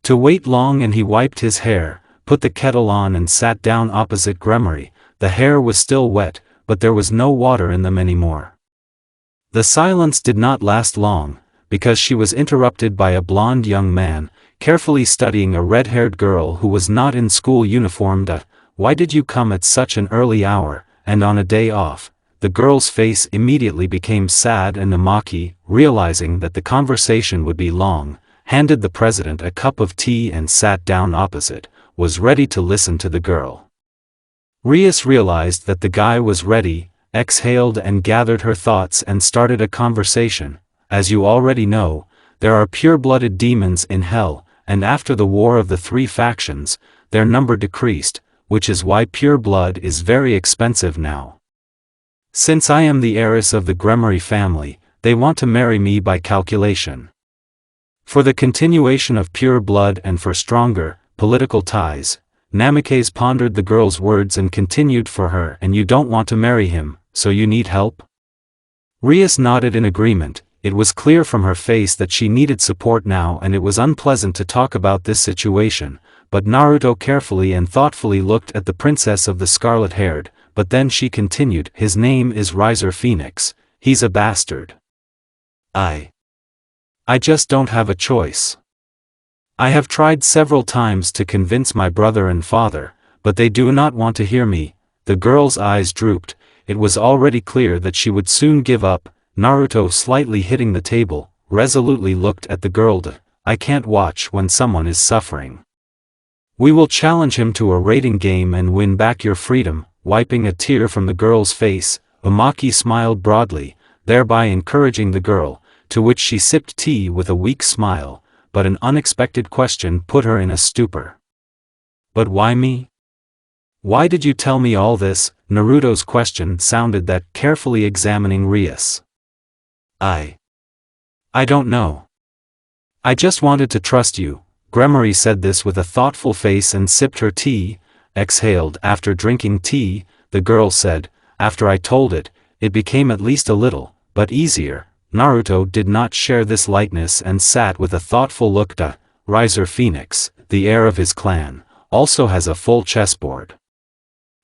to wait long and he wiped his hair, put the kettle on and sat down opposite Gremory. The hair was still wet, but there was no water in them anymore. The silence did not last long, because she was interrupted by a blonde young man, carefully studying a red-haired girl who was not in school uniform. "Why did you come at such an early hour, and on a day off?" The girl's face immediately became sad and Uzumaki, realizing that the conversation would be long, handed the president a cup of tea and sat down opposite, was ready to listen to the girl. Rias realized that the guy was ready, exhaled and gathered her thoughts and started a conversation. "As you already know, there are pure-blooded demons in hell, and after the war of the three factions, their number decreased, which is why pure blood is very expensive now. Since I am the heiress of the Gremory family, they want to marry me by calculation. For the continuation of pure blood and for stronger, political ties." Namikaze pondered the girl's words and continued, "For her and you don't want to marry him, so you need help?" Rias nodded in agreement. It was clear from her face that she needed support now and it was unpleasant to talk about this situation, but Naruto carefully and thoughtfully looked at the princess of the scarlet-haired, but then she continued, "His name is Riser Phoenix. He's a bastard. I just don't have a choice. I have tried several times to convince my brother and father, but they do not want to hear me." The girl's eyes drooped. It was already clear that she would soon give up. Naruto, slightly hitting the table, resolutely looked at the girl. "I can't watch when someone is suffering. We will challenge him to a rating game and win back your freedom." Wiping a tear from the girl's face, Uzumaki smiled broadly, thereby encouraging the girl, to which she sipped tea with a weak smile, but an unexpected question put her in a stupor. "But why me? Why did you tell me all this? Naruto's question sounded that carefully examining Rias. I don't know. I just wanted to trust you. Gremory said this with a thoughtful face and sipped her tea. Exhaled after drinking tea, the girl said, after I told it, it became at least a little, but easier. Naruto did not share this lightness and sat with a thoughtful look. Riser Phoenix, the heir of his clan, also has a full chessboard.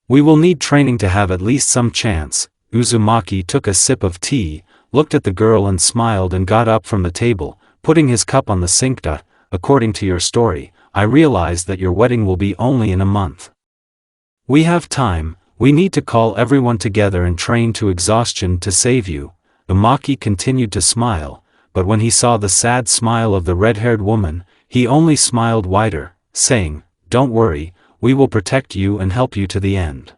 We will need training to have at least some chance. Uzumaki took a sip of tea, looked at the girl and smiled and got up from the table, putting his cup on the sink. According to your story, I realize that your wedding will be only in a month. We have time. We need to call everyone together and train to exhaustion to save you. Uzumaki continued to smile, but when he saw the sad smile of the red-haired woman, he only smiled wider, saying, "Don't worry, we will protect you and help you to the end.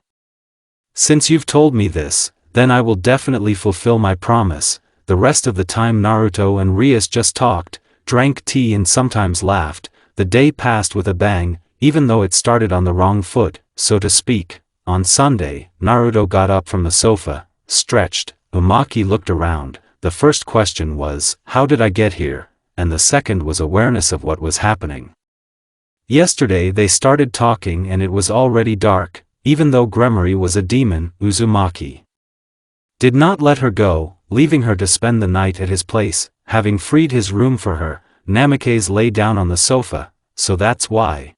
Since you've told me this, then I will definitely fulfill my promise." The rest of the time Naruto and Rias just talked, drank tea and sometimes laughed. The day passed with a bang, even though it started on the wrong foot, so to speak. On Sunday, Naruto got up from the sofa, stretched. Uzumaki looked around. The first question was, how did I get here? And the second was awareness of what was happening. Yesterday they started talking and it was already dark. Even though Gremory was a demon, Uzumaki did not let her go, leaving her to spend the night at his place. Having freed his room for her, Namikaze lay down on the sofa, so that's why.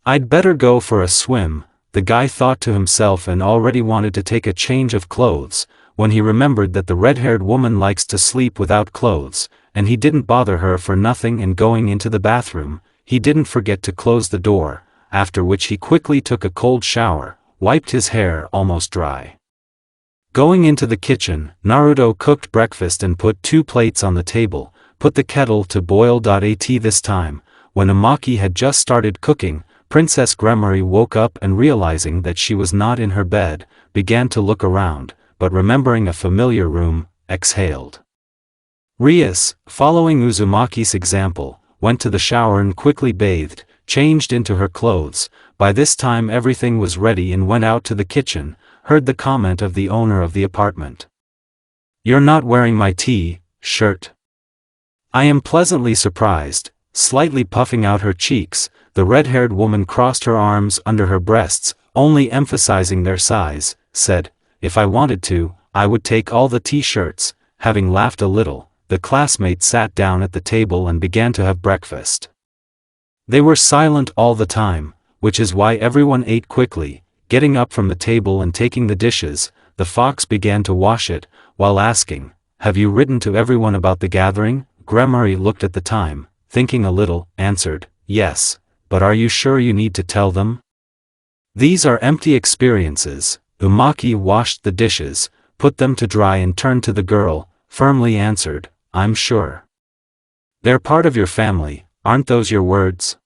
I'd better go for a swim, the guy thought to himself and already wanted to take a change of clothes, when he remembered that the red-haired woman likes to sleep without clothes, and he didn't bother her for nothing. And going into the bathroom, he didn't forget to close the door, after which he quickly took a cold shower, wiped his hair almost dry. Going into the kitchen, Naruto cooked breakfast and put 2 plates on the table, put the kettle to boil. At this time, when Uzumaki had just started cooking, Princess Gremory woke up and realizing that she was not in her bed, began to look around, but remembering a familiar room, exhaled. Rias, following Uzumaki's example, went to the shower and quickly bathed, changed into her clothes. By this time everything was ready and went out to the kitchen, heard the comment of the owner of the apartment. "You're not wearing my shirt." I am pleasantly surprised. Slightly puffing out her cheeks, the red-haired woman crossed her arms under her breasts, only emphasizing their size, said, "If I wanted to, I would take all the t-shirts." Having laughed a little, the classmate sat down at the table and began to have breakfast. They were silent all the time, which is why everyone ate quickly. Getting up from the table and taking the dishes, the fox began to wash it, while asking, "Have you written to everyone about the gathering?" Gremory looked at the time, thinking a little, answered, "Yes, but are you sure you need to tell them? These are empty experiences." Uzumaki washed the dishes, put them to dry and turned to the girl, firmly answered, "I'm sure. They're part of your family, aren't those your words?"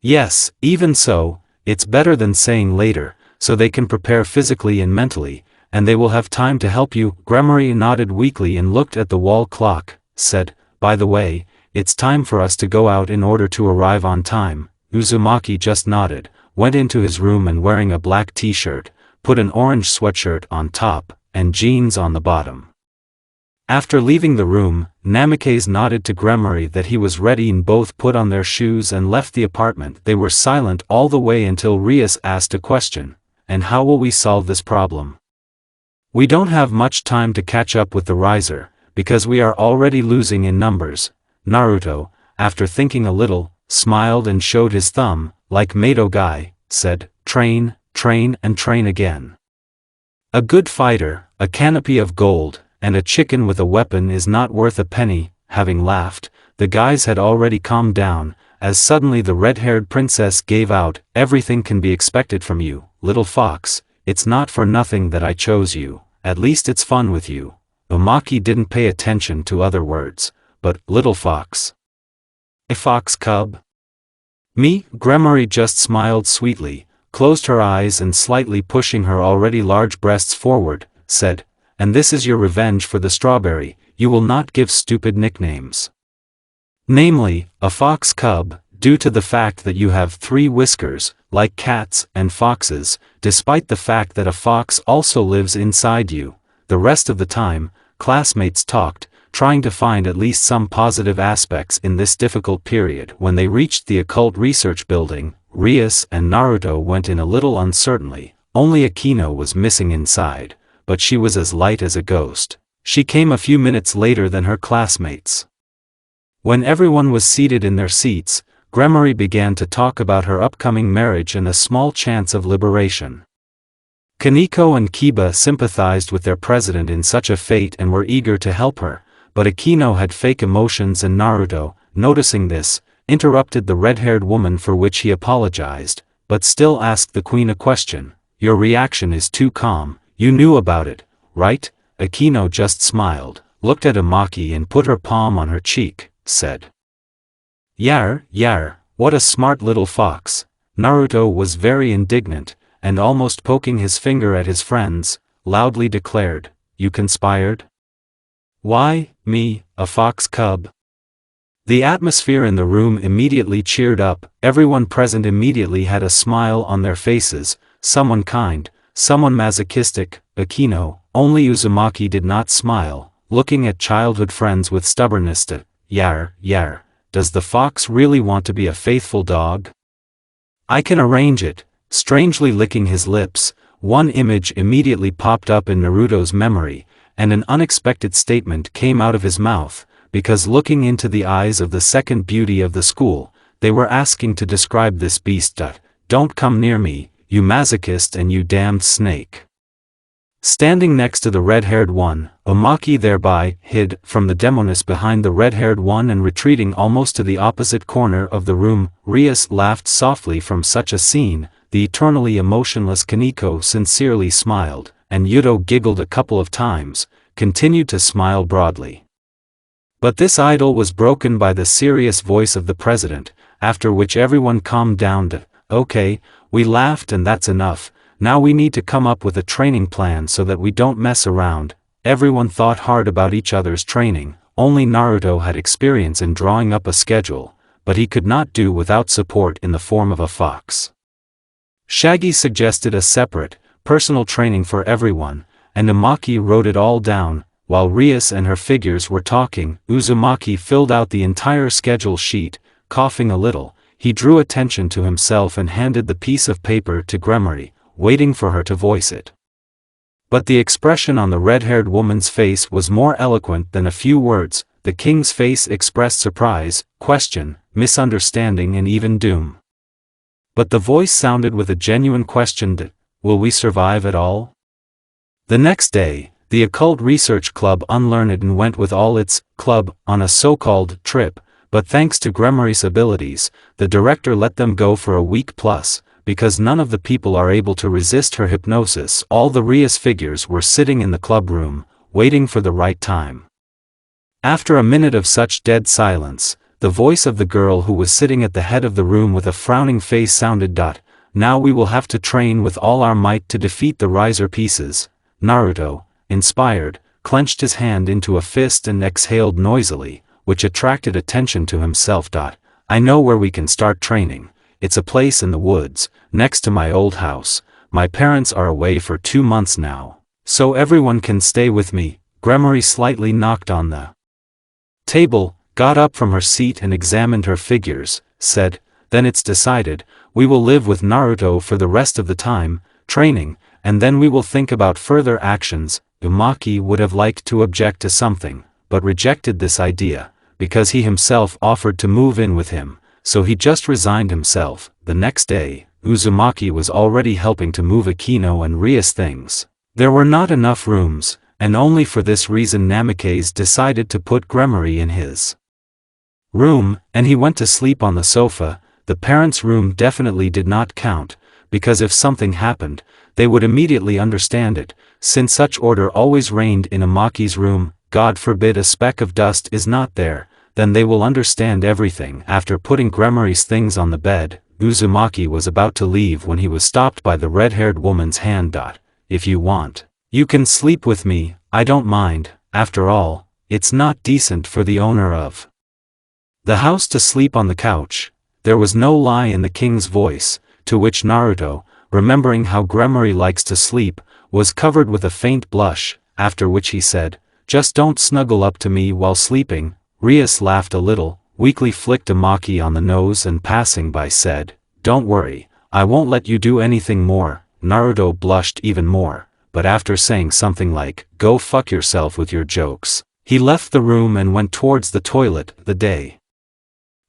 "Yes, even so, it's better than saying later, so they can prepare physically and mentally, and they will have time to help you." Gremory nodded weakly and looked at the wall clock, said, "By the way, it's time for us to go out in order to arrive on time." Uzumaki just nodded, went into his room and wearing a black t-shirt, put an orange sweatshirt on top, and jeans on the bottom. After leaving the room, Namikaze nodded to Gremory that he was ready and both put on their shoes and left the apartment. They were silent all the way until Rias asked a question, "And how will we solve this problem? We don't have much time to catch up with the riser, because we are already losing in numbers." Naruto, after thinking a little, smiled and showed his thumb, like Mato Guy, said, "Train, train and train again. A good fighter, a canopy of gold, and a chicken with a weapon is not worth a penny." Having laughed, the guys had already calmed down, as suddenly the red-haired princess gave out, "Everything can be expected from you, little fox. It's not for nothing that I chose you, at least it's fun with you." Uzumaki didn't pay attention to other words, but, "Little fox? A fox cub? Me?" Gremory just smiled sweetly, closed her eyes and slightly pushing her already large breasts forward, said, "And this is your revenge for the strawberry. You will not give stupid nicknames. Namely, a fox cub, due to the fact that you have 3 whiskers, like cats and foxes, despite the fact that a fox also lives inside you. The rest of the time, classmates talked, trying to find at least some positive aspects in this difficult period. When they reached the occult research building, Rias and Naruto went in a little uncertainly. Only Akino was missing inside, but she was as light as a ghost. She came a few minutes later than her classmates. When everyone was seated in their seats, Gremory began to talk about her upcoming marriage and a small chance of liberation. Kaneko and Kiba sympathized with their president in such a fate and were eager to help her, but Akino had fake emotions and Naruto, noticing this, interrupted the red-haired woman, for which he apologized, but still asked the queen a question. Your reaction is too calm. You knew about it, right? Akino just smiled, looked at Uzumaki and put her palm on her cheek, said, Yar, what a smart little fox. Naruto was very indignant, and almost poking his finger at his friends, loudly declared, You conspired? Why, me, a fox cub? The atmosphere in the room immediately cheered up. Everyone present immediately had a smile on their faces, someone kind, someone masochistic. Akino, only Uzumaki did not smile, looking at childhood friends with stubbornness. Yar, does the fox really want to be a faithful dog? I can arrange it. Strangely licking his lips, one image immediately popped up in Naruto's memory, and an unexpected statement came out of his mouth, because looking into the eyes of the second beauty of the school, they were asking to describe this beast. Don't come near me, you masochist and you damned snake. Standing next to the red-haired one, Uzumaki thereby hid from the demoness behind the red-haired one and retreating almost to the opposite corner of the room. Rias laughed softly from such a scene. The eternally emotionless Kaneko sincerely smiled, and Yuto giggled a couple of times, continued to smile broadly. But this idyll was broken by the serious voice of the president, after which everyone calmed down. Okay, we laughed and that's enough. Now we need to come up with a training plan so that we don't mess around. Everyone thought hard about each other's training. Only Naruto had experience in drawing up a schedule, but he could not do without support in the form of a fox. Shaggy suggested a separate, personal training for everyone, and Uzumaki wrote it all down. While Rias and her figures were talking, Uzumaki filled out the entire schedule sheet. Coughing a little, he drew attention to himself and handed the piece of paper to Gremory, waiting for her to voice it. But the expression on the red-haired woman's face was more eloquent than a few words. The king's face expressed surprise, question, misunderstanding and even doom. But the voice sounded with a genuine question. Will we survive at all? The next day, the occult research club unlearned and went with all its club on a so-called trip, but thanks to Gremory's abilities, the director let them go for a week plus. Because none of the people are able to resist her hypnosis, all the Rias figures were sitting in the club room, waiting for the right time. After a minute of such dead silence, the voice of the girl who was sitting at the head of the room with a frowning face sounded. Now we will have to train with all our might to defeat the riser pieces. Naruto, inspired, clenched his hand into a fist and exhaled noisily, which attracted attention to himself. I know where we can start training. It's a place in the woods, next to my old house. My parents are away for 2 months now, so everyone can stay with me. Gremory slightly knocked on the table, got up from her seat and examined her figures, said, Then it's decided, we will live with Naruto for the rest of the time, training, and then we will think about further actions. Uzumaki would have liked to object to something, but rejected this idea, because he himself offered to move in with him. So he just resigned himself. The next day, Uzumaki was already helping to move Akino and Rias things. There were not enough rooms, and only for this reason Namikaze decided to put Gremory in his room, and he went to sleep on the sofa. The parents' room definitely did not count, because if something happened, they would immediately understand it, since such order always reigned in Uzumaki's room. God forbid a speck of dust is not there. Then they will understand everything. After putting Gremory's things on the bed, Uzumaki was about to leave when he was stopped by the red-haired woman's hand. If you want, you can sleep with me, I don't mind. After all, it's not decent for the owner of the house to sleep on the couch. There was no lie in the king's voice. to which Naruto, remembering how Gremory likes to sleep, was covered with a faint blush, after which he said, "Just don't snuggle up to me while sleeping." Rias laughed a little, weakly flicked Uzumaki on the nose and passing by said, "Don't worry, I won't let you do anything more." Naruto blushed even more, but after saying something like, "Go fuck yourself with your jokes," he left the room and went towards the toilet. The day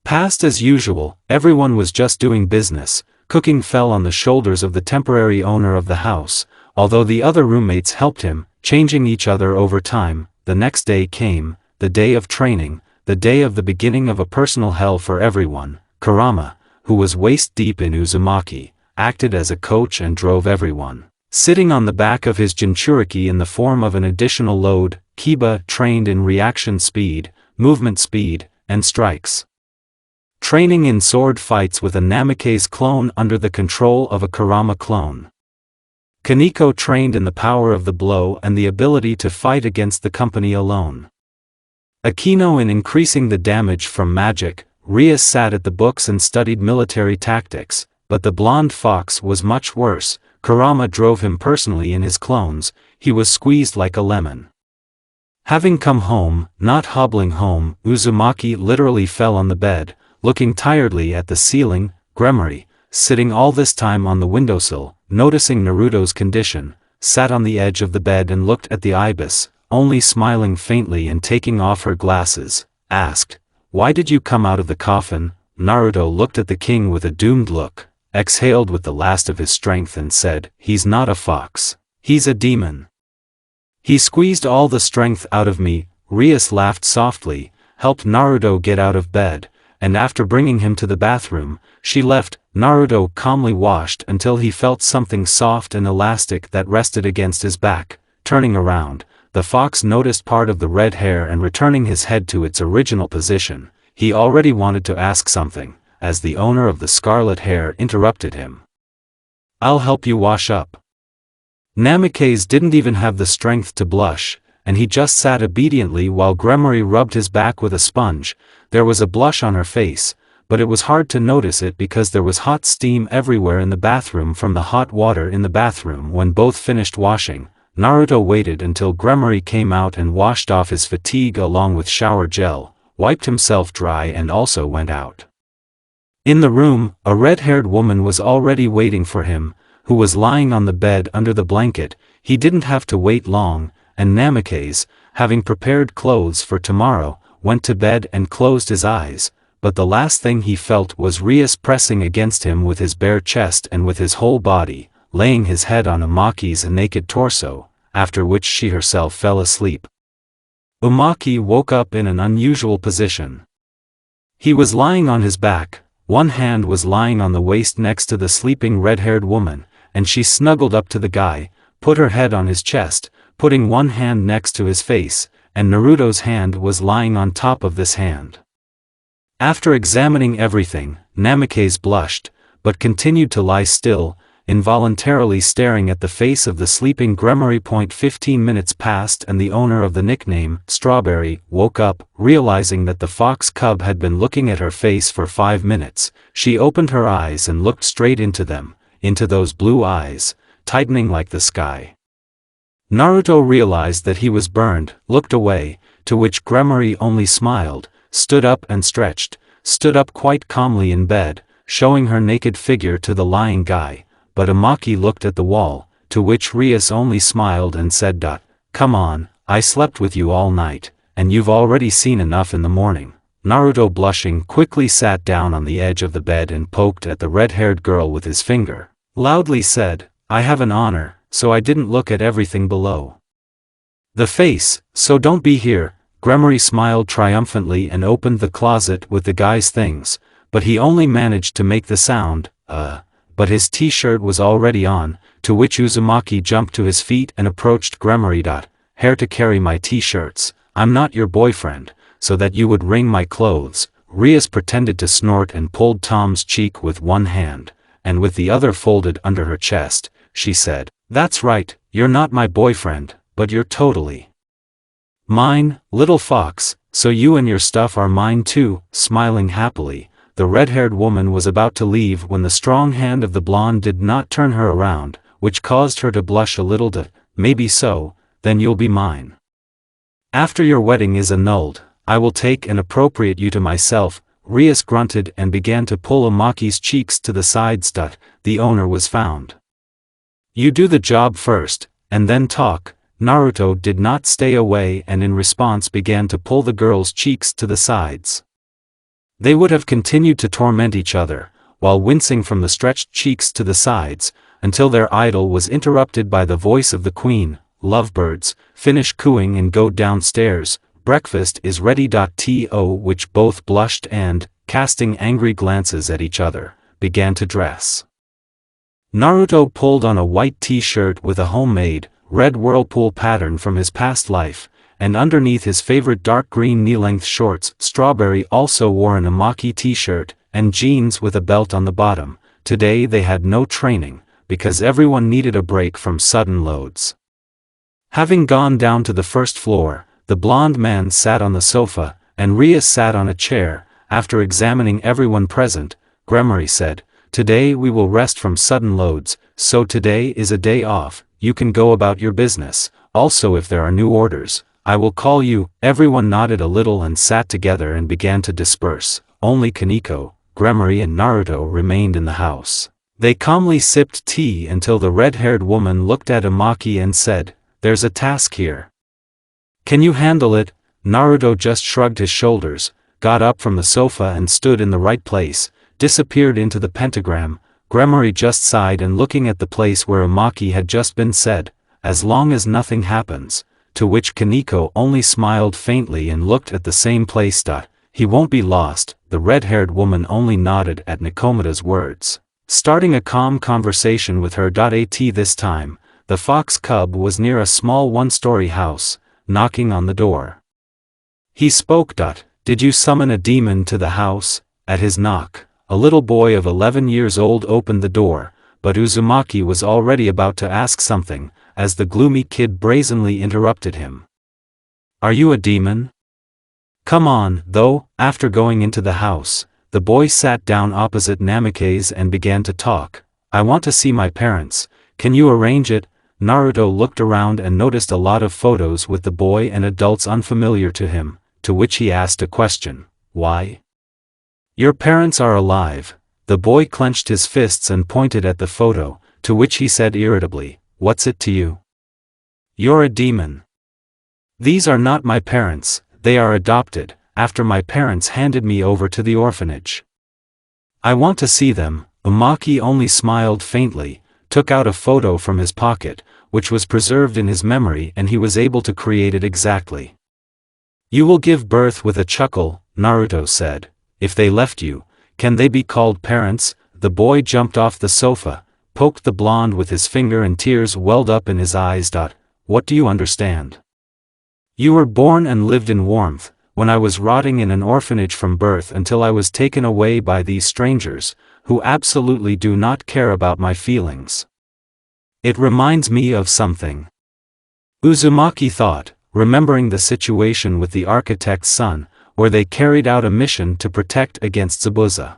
passed as usual, everyone was just doing business. Cooking fell on the shoulders of the temporary owner of the house, although the other roommates helped him, changing each other over time. The next day came, the day of training, the day of the beginning of a personal hell for everyone. Kurama, who was waist-deep in uzumaki, acted as a coach and drove everyone, sitting on the back of his jinchuriki in the form of an additional load. Kiba trained in reaction speed, movement speed, and strikes, training in sword fights with a Namikaze clone under the control of a Kurama clone. Kaneko trained in the power of the blow and the ability to fight against the company alone. Akino in increasing the damage from magic. Rias sat at the books and studied military tactics, but the blonde fox was much worse. Kurama drove him personally in his clones. He was squeezed like a lemon. Having come home, not hobbling home, Uzumaki literally fell on the bed, looking tiredly at the ceiling. Gremory, sitting all this time on the windowsill, noticing Naruto's condition, sat on the edge of the bed and looked at the ibis, only smiling faintly and taking off her glasses, asked, "Why did you come out of the coffin?" Naruto looked at the king with a doomed look, exhaled with the last of his strength and said, "He's not a fox. He's a demon. He squeezed all the strength out of me." Rias laughed softly, helped Naruto get out of bed, and after bringing him to the bathroom, she left. Naruto calmly washed until he felt something soft and elastic that rested against his back. Turning around, the fox noticed part of the red hair and returning his head to its original position. He already wanted to ask something, as the owner of the scarlet hair interrupted him. "I'll help you wash up." Namikaze didn't even have the strength to blush, and he just sat obediently while Gremory rubbed his back with a sponge. There was a blush on her face, but it was hard to notice it because there was hot steam everywhere in the bathroom from the hot water in the bathroom. When both finished washing, Naruto waited until Gremory came out and washed off his fatigue along with shower gel, wiped himself dry and also went out. In the room, a red-haired woman was already waiting for him, who was lying on the bed under the blanket. He didn't have to wait long, and Namikaze, having prepared clothes for tomorrow, went to bed and closed his eyes, but the last thing he felt was Rias pressing against him with his bare chest and with his whole body, laying his head on Umaki's naked torso, after which she herself fell asleep. Uzumaki woke up in an unusual position. He was lying on his back, one hand was lying on the waist next to the sleeping red-haired woman, and she snuggled up to the guy, put her head on his chest, putting one hand next to his face, and Naruto's hand was lying on top of this hand. After examining everything, Namikaze blushed, but continued to lie still, involuntarily staring at the face of the sleeping Gremory. 15 minutes passed and the owner of the nickname, Strawberry, woke up, realizing that the fox cub had been looking at her face for 5 minutes. She opened her eyes and looked straight into them, into those blue eyes, tightening like the sky. Naruto realized that he was burned, looked away, to which Gremory only smiled, stood up and stretched, stood up quite calmly in bed, showing her naked figure to the lying guy, but Uzumaki looked at the wall, to which Rias only smiled and said, "Come on, I slept with you all night, and you've already seen enough in the morning." Naruto blushing quickly sat down on the edge of the bed and poked at the red-haired girl with his finger, loudly said, "I have an honor, so I didn't look at everything below the face, so don't be here." Gremory smiled triumphantly and opened the closet with the guy's things, but he only managed to make the sound, but his t-shirt was already on, to which Uzumaki jumped to his feet and approached Gremory. "Hair to carry my t-shirts, I'm not your boyfriend, so that you would wring my clothes." Rias pretended to snort and pulled Tom's cheek with one hand, and with the other folded under her chest, she said, "That's right, you're not my boyfriend, but you're totally mine, little fox, so you and your stuff are mine too." Smiling happily, the red-haired woman was about to leave when the strong hand of the blonde did not turn her around, which caused her to blush a little. Maybe so, then you'll be mine. After your wedding is annulled, I will take and appropriate you to myself. Rias grunted and began to pull Uzumaki's cheeks to the sides. The owner was found. You do the job first, and then talk. Naruto did not stay away and in response began to pull the girl's cheeks to the sides. They would have continued to torment each other, while wincing from the stretched cheeks to the sides, until their idyll was interrupted by the voice of the queen. Lovebirds, finish cooing and go downstairs, breakfast is ready. To which both blushed and, casting angry glances at each other, began to dress. Naruto pulled on a white t-shirt with a homemade, red whirlpool pattern from his past life, and underneath his favorite dark green knee-length shorts. Strawberry also wore an Uzumaki t-shirt, and jeans with a belt on the bottom. Today they had no training, because everyone needed a break from sudden loads. Having gone down to the first floor, the blonde man sat on the sofa, and Rias sat on a chair. After examining everyone present, Gremory said, "Today we will rest from sudden loads, so today is a day off, you can go about your business. Also if there are new orders, I will call you." Everyone nodded a little and sat together and began to disperse. Only Kaneko, Gremory and Naruto remained in the house. They calmly sipped tea until the red-haired woman looked at Uzumaki and said, "There's a task here. Can you handle it?" Naruto just shrugged his shoulders, got up from the sofa and stood in the right place, disappeared into the pentagram. Gremory just sighed and looking at the place where Uzumaki had just been said, "As long as nothing happens," to which Kaneko only smiled faintly and looked at the same place. "He won't be lost." The red-haired woman only nodded at Nekoma's words, starting a calm conversation with her. At this time, the fox cub was near a small one-story house, knocking on the door. He spoke. "Did you summon a demon to the house?" At his knock, a little boy of 11 years old opened the door, but Uzumaki was already about to ask something, as the gloomy kid brazenly interrupted him. "Are you a demon? Come on." Though, after going into the house, the boy sat down opposite Namikaze and began to talk. "I want to see my parents, can you arrange it?" Naruto looked around and noticed a lot of photos with the boy and adults unfamiliar to him, to which he asked a question, "Why?" "Your parents are alive." The boy clenched his fists and pointed at the photo, to which he said irritably, "What's it to you? You're a demon." "These are not my parents, they are adopted, after my parents handed me over to the orphanage. I want to see them." Uzumaki only smiled faintly, took out a photo from his pocket, which was preserved in his memory and he was able to create it exactly. "You will give birth." With a chuckle, Naruto said, "If they left you, can they be called parents?" The boy jumped off the sofa, poked the blonde with his finger and tears welled up in his eyes. "What do you understand? You were born and lived in warmth, when I was rotting in an orphanage from birth until I was taken away by these strangers, who absolutely do not care about my feelings. It reminds me of something." Uzumaki thought, remembering the situation with the architect's son, where they carried out a mission to protect against Zabuza.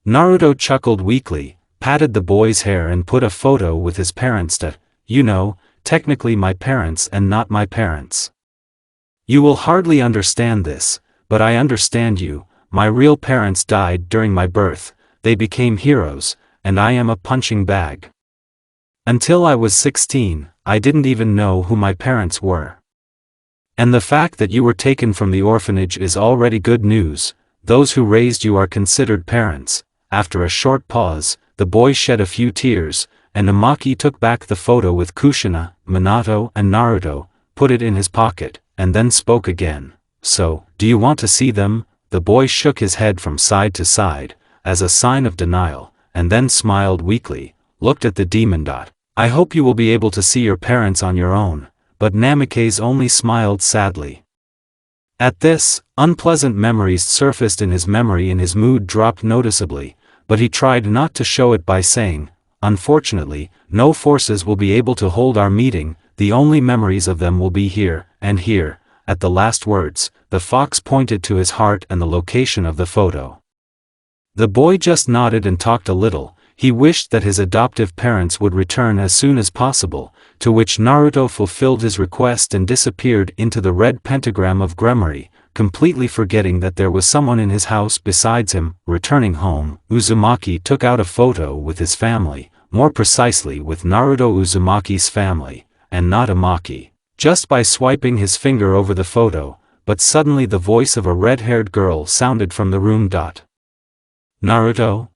Naruto chuckled weakly, patted the boy's hair and put a photo with his parents. "You know, technically my parents and not my parents. You will hardly understand this, but I understand you. My real parents died during my birth, they became heroes, and I am a punching bag. Until I was 16, I didn't even know who my parents were. And the fact that you were taken from the orphanage is already good news. Those who raised you are considered parents." After a short pause, the boy shed a few tears, and Uzumaki took back the photo with Kushina, Minato and Naruto, put it in his pocket, and then spoke again. "So, do you want to see them?" The boy shook his head from side to side, as a sign of denial, and then smiled weakly, looked at the demon. "I hope you will be able to see your parents on your own," but Namikaze only smiled sadly. At this, unpleasant memories surfaced in his memory and his mood dropped noticeably, but he tried not to show it by saying, "Unfortunately, no forces will be able to hold our meeting, the only memories of them will be here, and here." At the last words, the fox pointed to his heart and the location of the photo. The boy just nodded and talked a little. He wished that his adoptive parents would return as soon as possible, to which Naruto fulfilled his request and disappeared into the red pentagram of Gremory, completely forgetting that there was someone in his house besides him. Returning home, Uzumaki took out a photo with his family, more precisely with Naruto Uzumaki's family, and not Amaki, just by swiping his finger over the photo, but suddenly the voice of a red-haired girl sounded from the room. Naruto?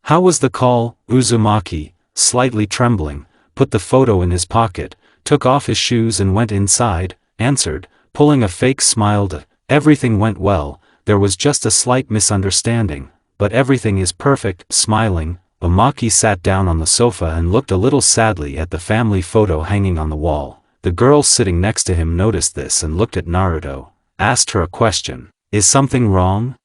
How was the call? Uzumaki, slightly trembling, put the photo in his pocket, took off his shoes and went inside, answered, pulling a fake smile. Everything went well, there was just a slight misunderstanding, but everything is perfect. Smiling, Amaki sat down on the sofa and looked a little sadly at the family photo hanging on the wall. The girl sitting next to him noticed this and looked at Naruto, asked her a question. Is something wrong?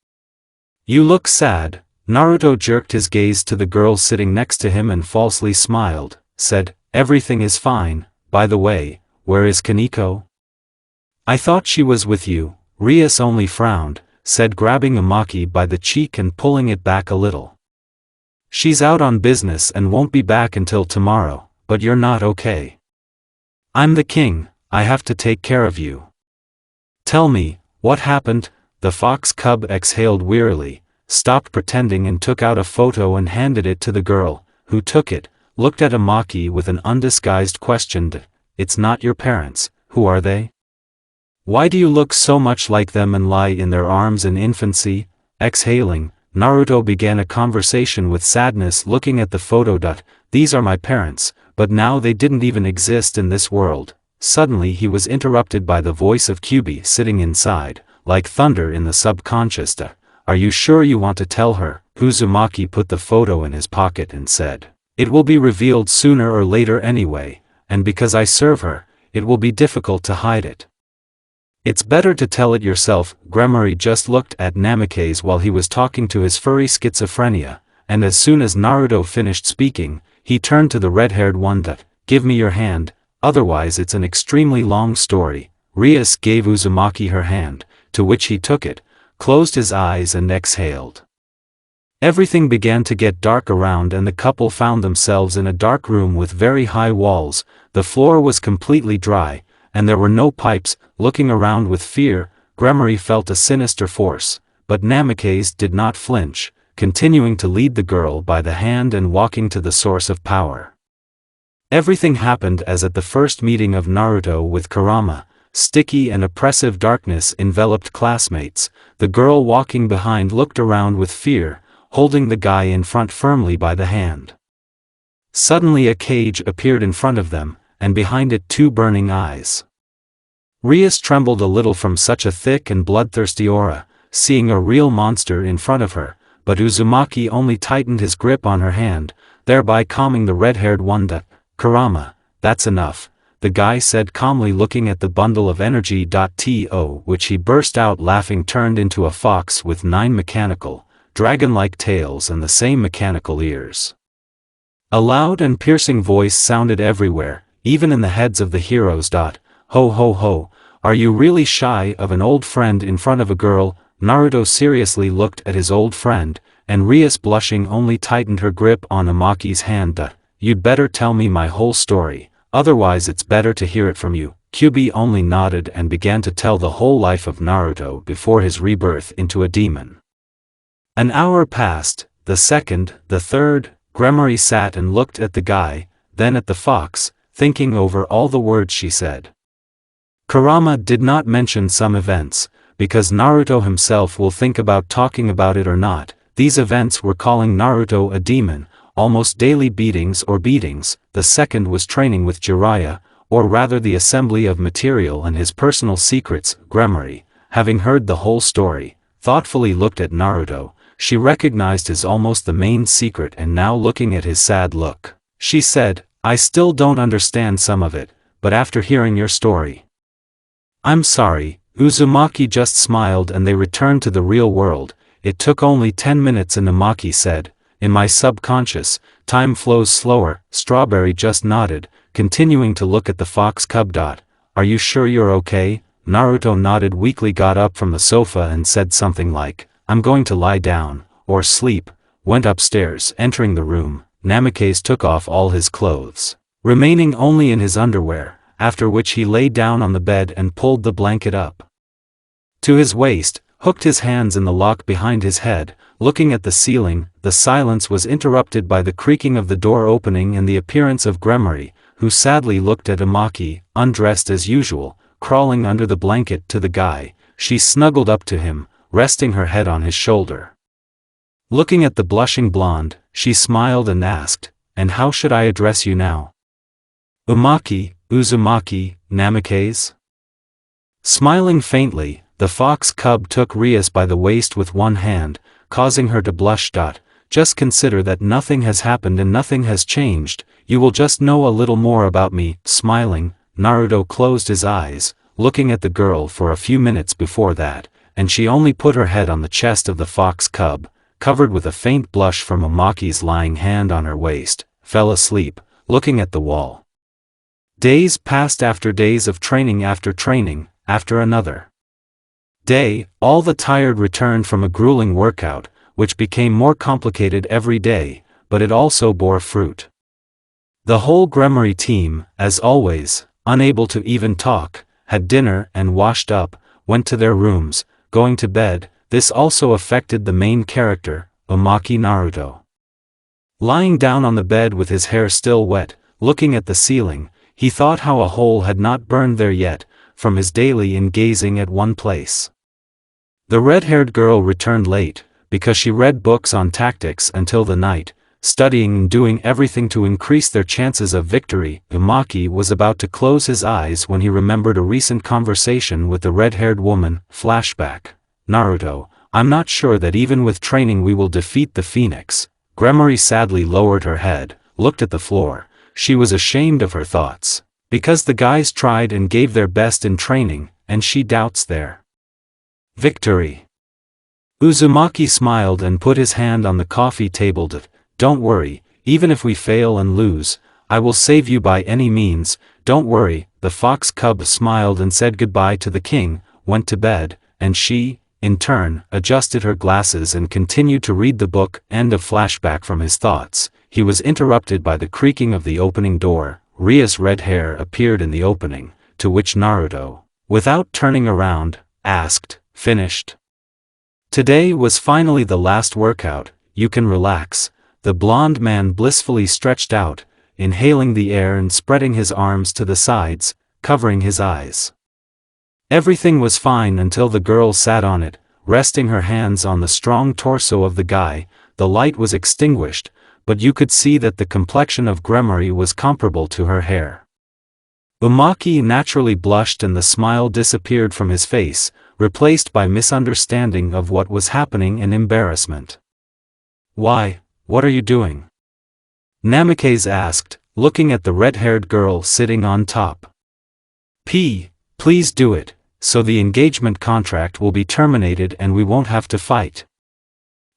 You look sad. Naruto jerked his gaze to the girl sitting next to him and falsely smiled, said, everything is fine. By the way, where is Kaneko? I thought she was with you. Rias only frowned, said, grabbing Amaki by the cheek and pulling it back a little. She's out on business and won't be back until tomorrow, but you're not okay. I'm the king, I have to take care of you. Tell me, what happened? The fox cub exhaled wearily, stopped pretending and took out a photo and handed it to the girl, who took it, looked at Amaki with an undisguised question. It's not your parents, who are they? Why do you look so much like them and lie in their arms in infancy? Exhaling, Naruto began a conversation with sadness, looking at the photo. These are my parents, but now they didn't even exist in this world. Suddenly he was interrupted by the voice of Kyubi sitting inside, like thunder in the subconscious. Are you sure you want to tell her? Uzumaki put the photo in his pocket and said, it will be revealed sooner or later anyway, and because I serve her, it will be difficult to hide it. It's better to tell it yourself. Gremory just looked at Namikaze while he was talking to his furry schizophrenia, and as soon as Naruto finished speaking, he turned to the red-haired one. Give me your hand, otherwise it's an extremely long story. Rias gave Uzumaki her hand, to which he took it, closed his eyes and exhaled. Everything began to get dark around and the couple found themselves in a dark room with very high walls. The floor was completely dry, and there were no pipes. Looking around with fear, Gremory felt a sinister force, but Namikaze did not flinch, continuing to lead the girl by the hand and walking to the source of power. Everything happened as at the first meeting of Naruto with Kurama. Sticky and oppressive darkness enveloped classmates. The girl walking behind looked around with fear, holding the guy in front firmly by the hand. Suddenly a cage appeared in front of them, and behind it two burning eyes. Rias trembled a little from such a thick and bloodthirsty aura, seeing a real monster in front of her, but Uzumaki only tightened his grip on her hand, thereby calming the red-haired one. Kurama, that's enough, the guy said calmly, looking at the bundle of energy. Which he burst out laughing turned into a fox with 9 mechanical, dragon-like tails and the same mechanical ears. A loud and piercing voice sounded everywhere, even in the heads of the heroes. Ho ho ho, are you really shy of an old friend in front of a girl? Naruto seriously looked at his old friend, and Rias blushing only tightened her grip on Amaki's hand. You'd better tell me my whole story, otherwise it's better to hear it from you. Kyubi only nodded and began to tell the whole life of Naruto before his rebirth into a demon. An hour passed, the second, the third. Gremory sat and looked at the guy, then at the fox, thinking over all the words she said. Kurama did not mention some events, because Naruto himself will think about talking about it or not. These events were calling Naruto a demon, almost daily beatings or beatings. The second was training with Jiraiya, or rather the assembly of material and his personal secrets. Gremory, having heard the whole story, thoughtfully looked at Naruto. She recognized his almost the main secret, and now looking at his sad look, she said, I still don't understand some of it, but after hearing your story. I'm sorry. Uzumaki just smiled and they returned to the real world. It took only 10 minutes and Amaki said, in my subconscious, time flows slower. Strawberry just nodded, continuing to look at the fox cub. Are you sure you're okay? Naruto nodded weakly, got up from the sofa and said something like, I'm going to lie down, or sleep, went upstairs. Entering the room, Namikaze took off all his clothes, remaining only in his underwear, after which he lay down on the bed and pulled the blanket up to his waist, hooked his hands in the lock behind his head, looking at the ceiling. The silence was interrupted by the creaking of the door opening and the appearance of Gremory, who sadly looked at Uzumaki, undressed as usual, crawling under the blanket to the guy. She snuggled up to him, resting her head on his shoulder. Looking at the blushing blonde, she smiled and asked, "And how should I address you now?" Uzumaki, Namikaze?" Smiling faintly, the fox cub took Rias by the waist with one hand, causing her to blush. "Just consider that nothing has happened and nothing has changed, you will just know a little more about me." Smiling, Naruto closed his eyes, looking at the girl for a few minutes before that, and she only put her head on the chest of the fox cub, covered with a faint blush from Umaki's lying hand on her waist, fell asleep, looking at the wall. Days passed after days of training after another day. All the tired returned from a grueling workout, which became more complicated every day, but it also bore fruit. The whole Gremory team, as always, unable to even talk, had dinner and washed up, went to their rooms, going to bed. This also affected the main character, Uzumaki Naruto. Lying down on the bed with his hair still wet, looking at the ceiling, he thought how a hole had not burned there yet, from his daily in gazing at one place. The red-haired girl returned late, because she read books on tactics until the night, studying and doing everything to increase their chances of victory. Uzumaki was about to close his eyes when he remembered a recent conversation with the red-haired woman. Flashback. "Naruto, I'm not sure that even with training we will defeat the Phoenix." Gremory sadly lowered her head, looked at the floor. She was ashamed of her thoughts, because the guys tried and gave their best in training, and she doubts their victory. Uzumaki smiled and put his hand on the coffee table. "Don't worry, even if we fail and lose, I will save you by any means, don't worry." The fox cub smiled and said goodbye to the king, went to bed, and she, in turn, adjusted her glasses and continued to read the book. End of flashback. From his thoughts, he was interrupted by the creaking of the opening door. Ria's red hair appeared in the opening, to which Naruto, without turning around, asked, "Finished?" "Today was finally the last workout, you can relax." The blonde man blissfully stretched out, inhaling the air and spreading his arms to the sides, covering his eyes. Everything was fine until the girl sat on it, resting her hands on the strong torso of the guy. The light was extinguished, but you could see that the complexion of Gremory was comparable to her hair. Uzumaki naturally blushed and the smile disappeared from his face, replaced by misunderstanding of what was happening and embarrassment. "Why, what are you doing?" Namikaze asked, looking at the red-haired girl sitting on top. Please do it, so the engagement contract will be terminated and we won't have to fight."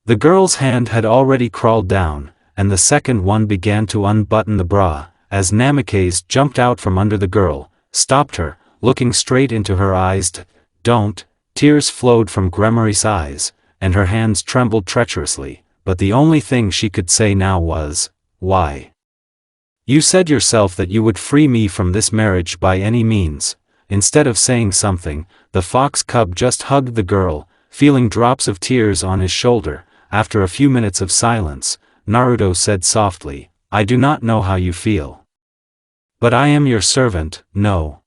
The girl's hand had already crawled down, and the second one began to unbutton the bra, as Namikaze jumped out from under the girl, stopped her, looking straight into her eyes. "Don't." Tears flowed from Gremory's eyes, and her hands trembled treacherously, but the only thing she could say now was, "Why? You said yourself that you would free me from this marriage by any means." Instead of saying something, the fox cub just hugged the girl, feeling drops of tears on his shoulder. After a few minutes of silence, Naruto said softly, "I do not know how you feel, but I am your servant. No,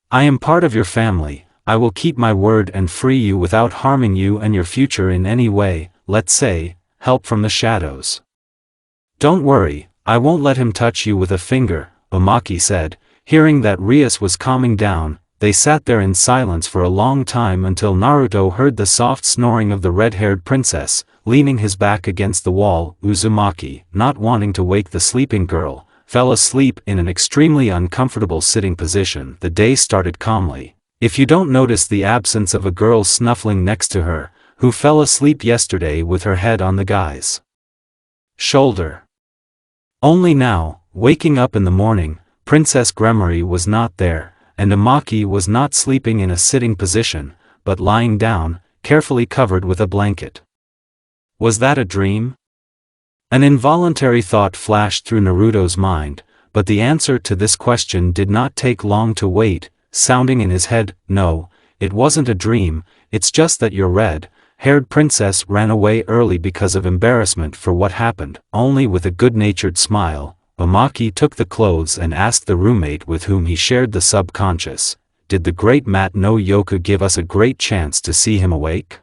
I am part of your family. I will keep my word and free you without harming you and your future in any way, let's say, help from the shadows. Don't worry, I won't let him touch you with a finger," Uzumaki said. Hearing that Rias was calming down, they sat there in silence for a long time until Naruto heard the soft snoring of the red-haired princess. Leaning his back against the wall, Uzumaki, not wanting to wake the sleeping girl, fell asleep in an extremely uncomfortable sitting position. The day started calmly, if you don't notice the absence of a girl snuffling next to her, who fell asleep yesterday with her head on the guy's shoulder. Only now, waking up in the morning, Princess Gremory was not there, and Uzumaki was not sleeping in a sitting position, but lying down, carefully covered with a blanket. Was that a dream? An involuntary thought flashed through Naruto's mind, but the answer to this question did not take long to wait, sounding in his head, no, it wasn't a dream, it's just that your red-haired princess ran away early because of embarrassment for what happened. Only with a good-natured smile, Uzumaki took the clothes and asked the roommate with whom he shared the subconscious, did the great Mat no Yoku give us a great chance to see him awake?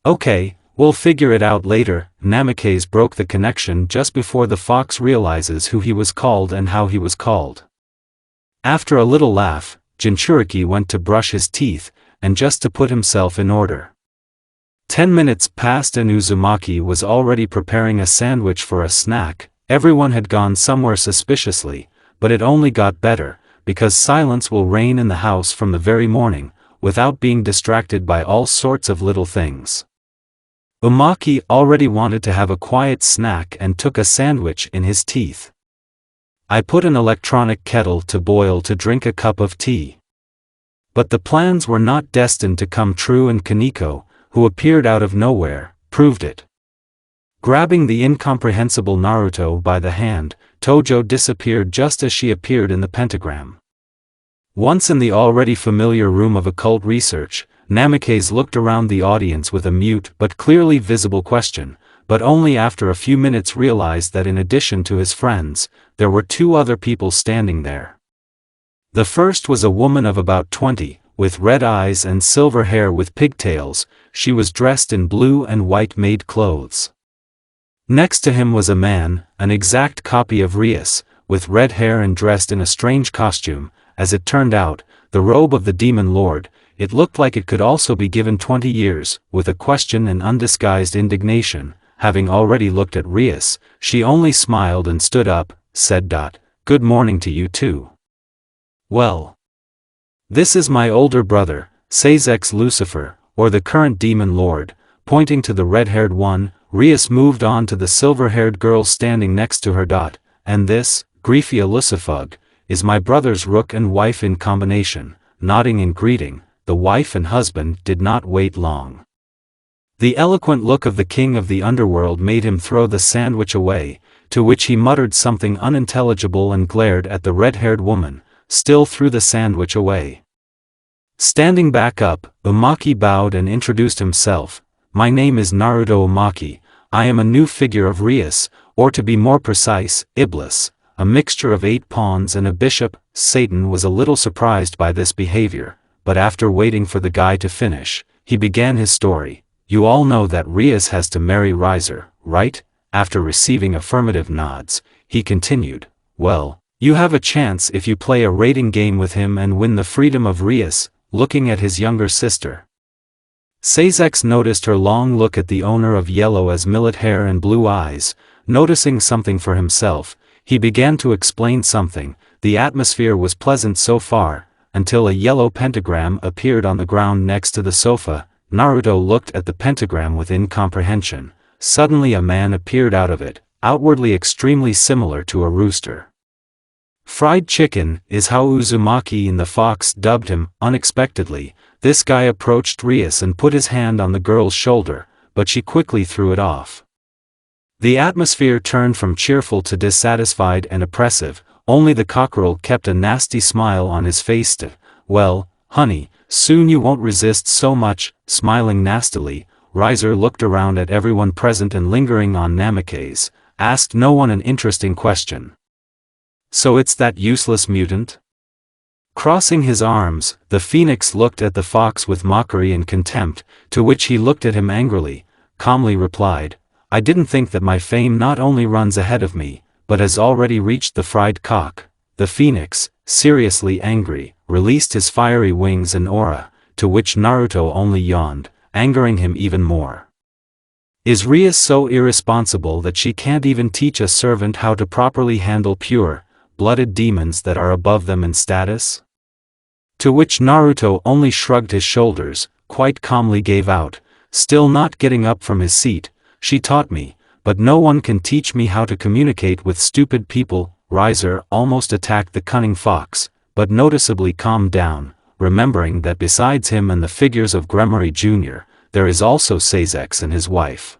Okay, we'll figure it out later. Namikaze broke the connection just before the fox realizes who he was called and how he was called. After a little laugh, Jinchuriki went to brush his teeth, and just to put himself in order. 10 minutes passed and Uzumaki was already preparing a sandwich for a snack. Everyone had gone somewhere suspiciously, but it only got better, because silence will reign in the house from the very morning, without being distracted by all sorts of little things. Uzumaki already wanted to have a quiet snack and took a sandwich in his teeth. I put an electronic kettle to boil to drink a cup of tea. But the plans were not destined to come true, and Kaneko, who appeared out of nowhere, proved it. Grabbing the incomprehensible Naruto by the hand, Tojo disappeared just as she appeared in the pentagram. Once in the already familiar room of occult research, Namikaze looked around the audience with a mute but clearly visible question, but only after a few minutes realized that in addition to his friends, there were two other people standing there. The first was a woman of about 20, with red eyes and silver hair with pigtails. She was dressed in blue and white maid clothes. Next to him was a man, an exact copy of Rias, with red hair and dressed in a strange costume, as it turned out, the robe of the demon lord. It looked like it could also be given 20 years, with a question and undisguised indignation. Having already looked at Rias, she only smiled and stood up, said, "Good morning to you too. Well, this is my older brother, Sasuke Lucifer, or the current demon lord." Pointing to the red-haired one, Rias moved on to the silver-haired girl standing next to her. "And this, Griefia Lucifug, is my brother's rook and wife in combination." Nodding in greeting, the wife and husband did not wait long. The eloquent look of the king of the underworld made him throw the sandwich away, to which he muttered something unintelligible and glared at the red-haired woman, still threw the sandwich away. Standing back up, Uzumaki bowed and introduced himself. "My name is Naruto Uzumaki. I am a new figure of Rias, or to be more precise, Iblis, a mixture of 8 pawns and a bishop." Satan was a little surprised by this behavior, but after waiting for the guy to finish, he began his story. "You all know that Rias has to marry Riser, right?" After receiving affirmative nods, he continued, "Well, you have a chance if you play a rating game with him and win the freedom of Rias." Looking at his younger sister, Sasuke noticed her long look at the owner of yellow as millet hair and blue eyes. Noticing something for himself, he began to explain something. The atmosphere was pleasant so far, until a yellow pentagram appeared on the ground next to the sofa. Naruto looked at the pentagram with incomprehension. Suddenly a man appeared out of it, outwardly extremely similar to a rooster. "Fried chicken" is how Uzumaki and the fox dubbed him. Unexpectedly, this guy approached Rias and put his hand on the girl's shoulder, but she quickly threw it off. The atmosphere turned from cheerful to dissatisfied and oppressive. Only the cockerel kept a nasty smile on his face. "Well, honey, soon you won't resist so much." Smiling nastily, Riser looked around at everyone present and, lingering on Namikaze, asked no one an interesting question. "So it's that useless mutant?" Crossing his arms, the phoenix looked at the fox with mockery and contempt, to which he looked at him angrily, calmly replied, "I didn't think that my fame not only runs ahead of me, but has already reached the fried cock." The phoenix, seriously angry, released his fiery wings and aura, to which Naruto only yawned, angering him even more. "Is Rias so irresponsible that she can't even teach a servant how to properly handle pure-blooded demons that are above them in status?" To which Naruto only shrugged his shoulders, quite calmly gave out, still not getting up from his seat, "She taught me, but no one can teach me how to communicate with stupid people." Riser almost attacked the cunning fox, but noticeably calmed down, remembering that besides him and the figures of Gremory Jr., there is also Sasuke and his wife.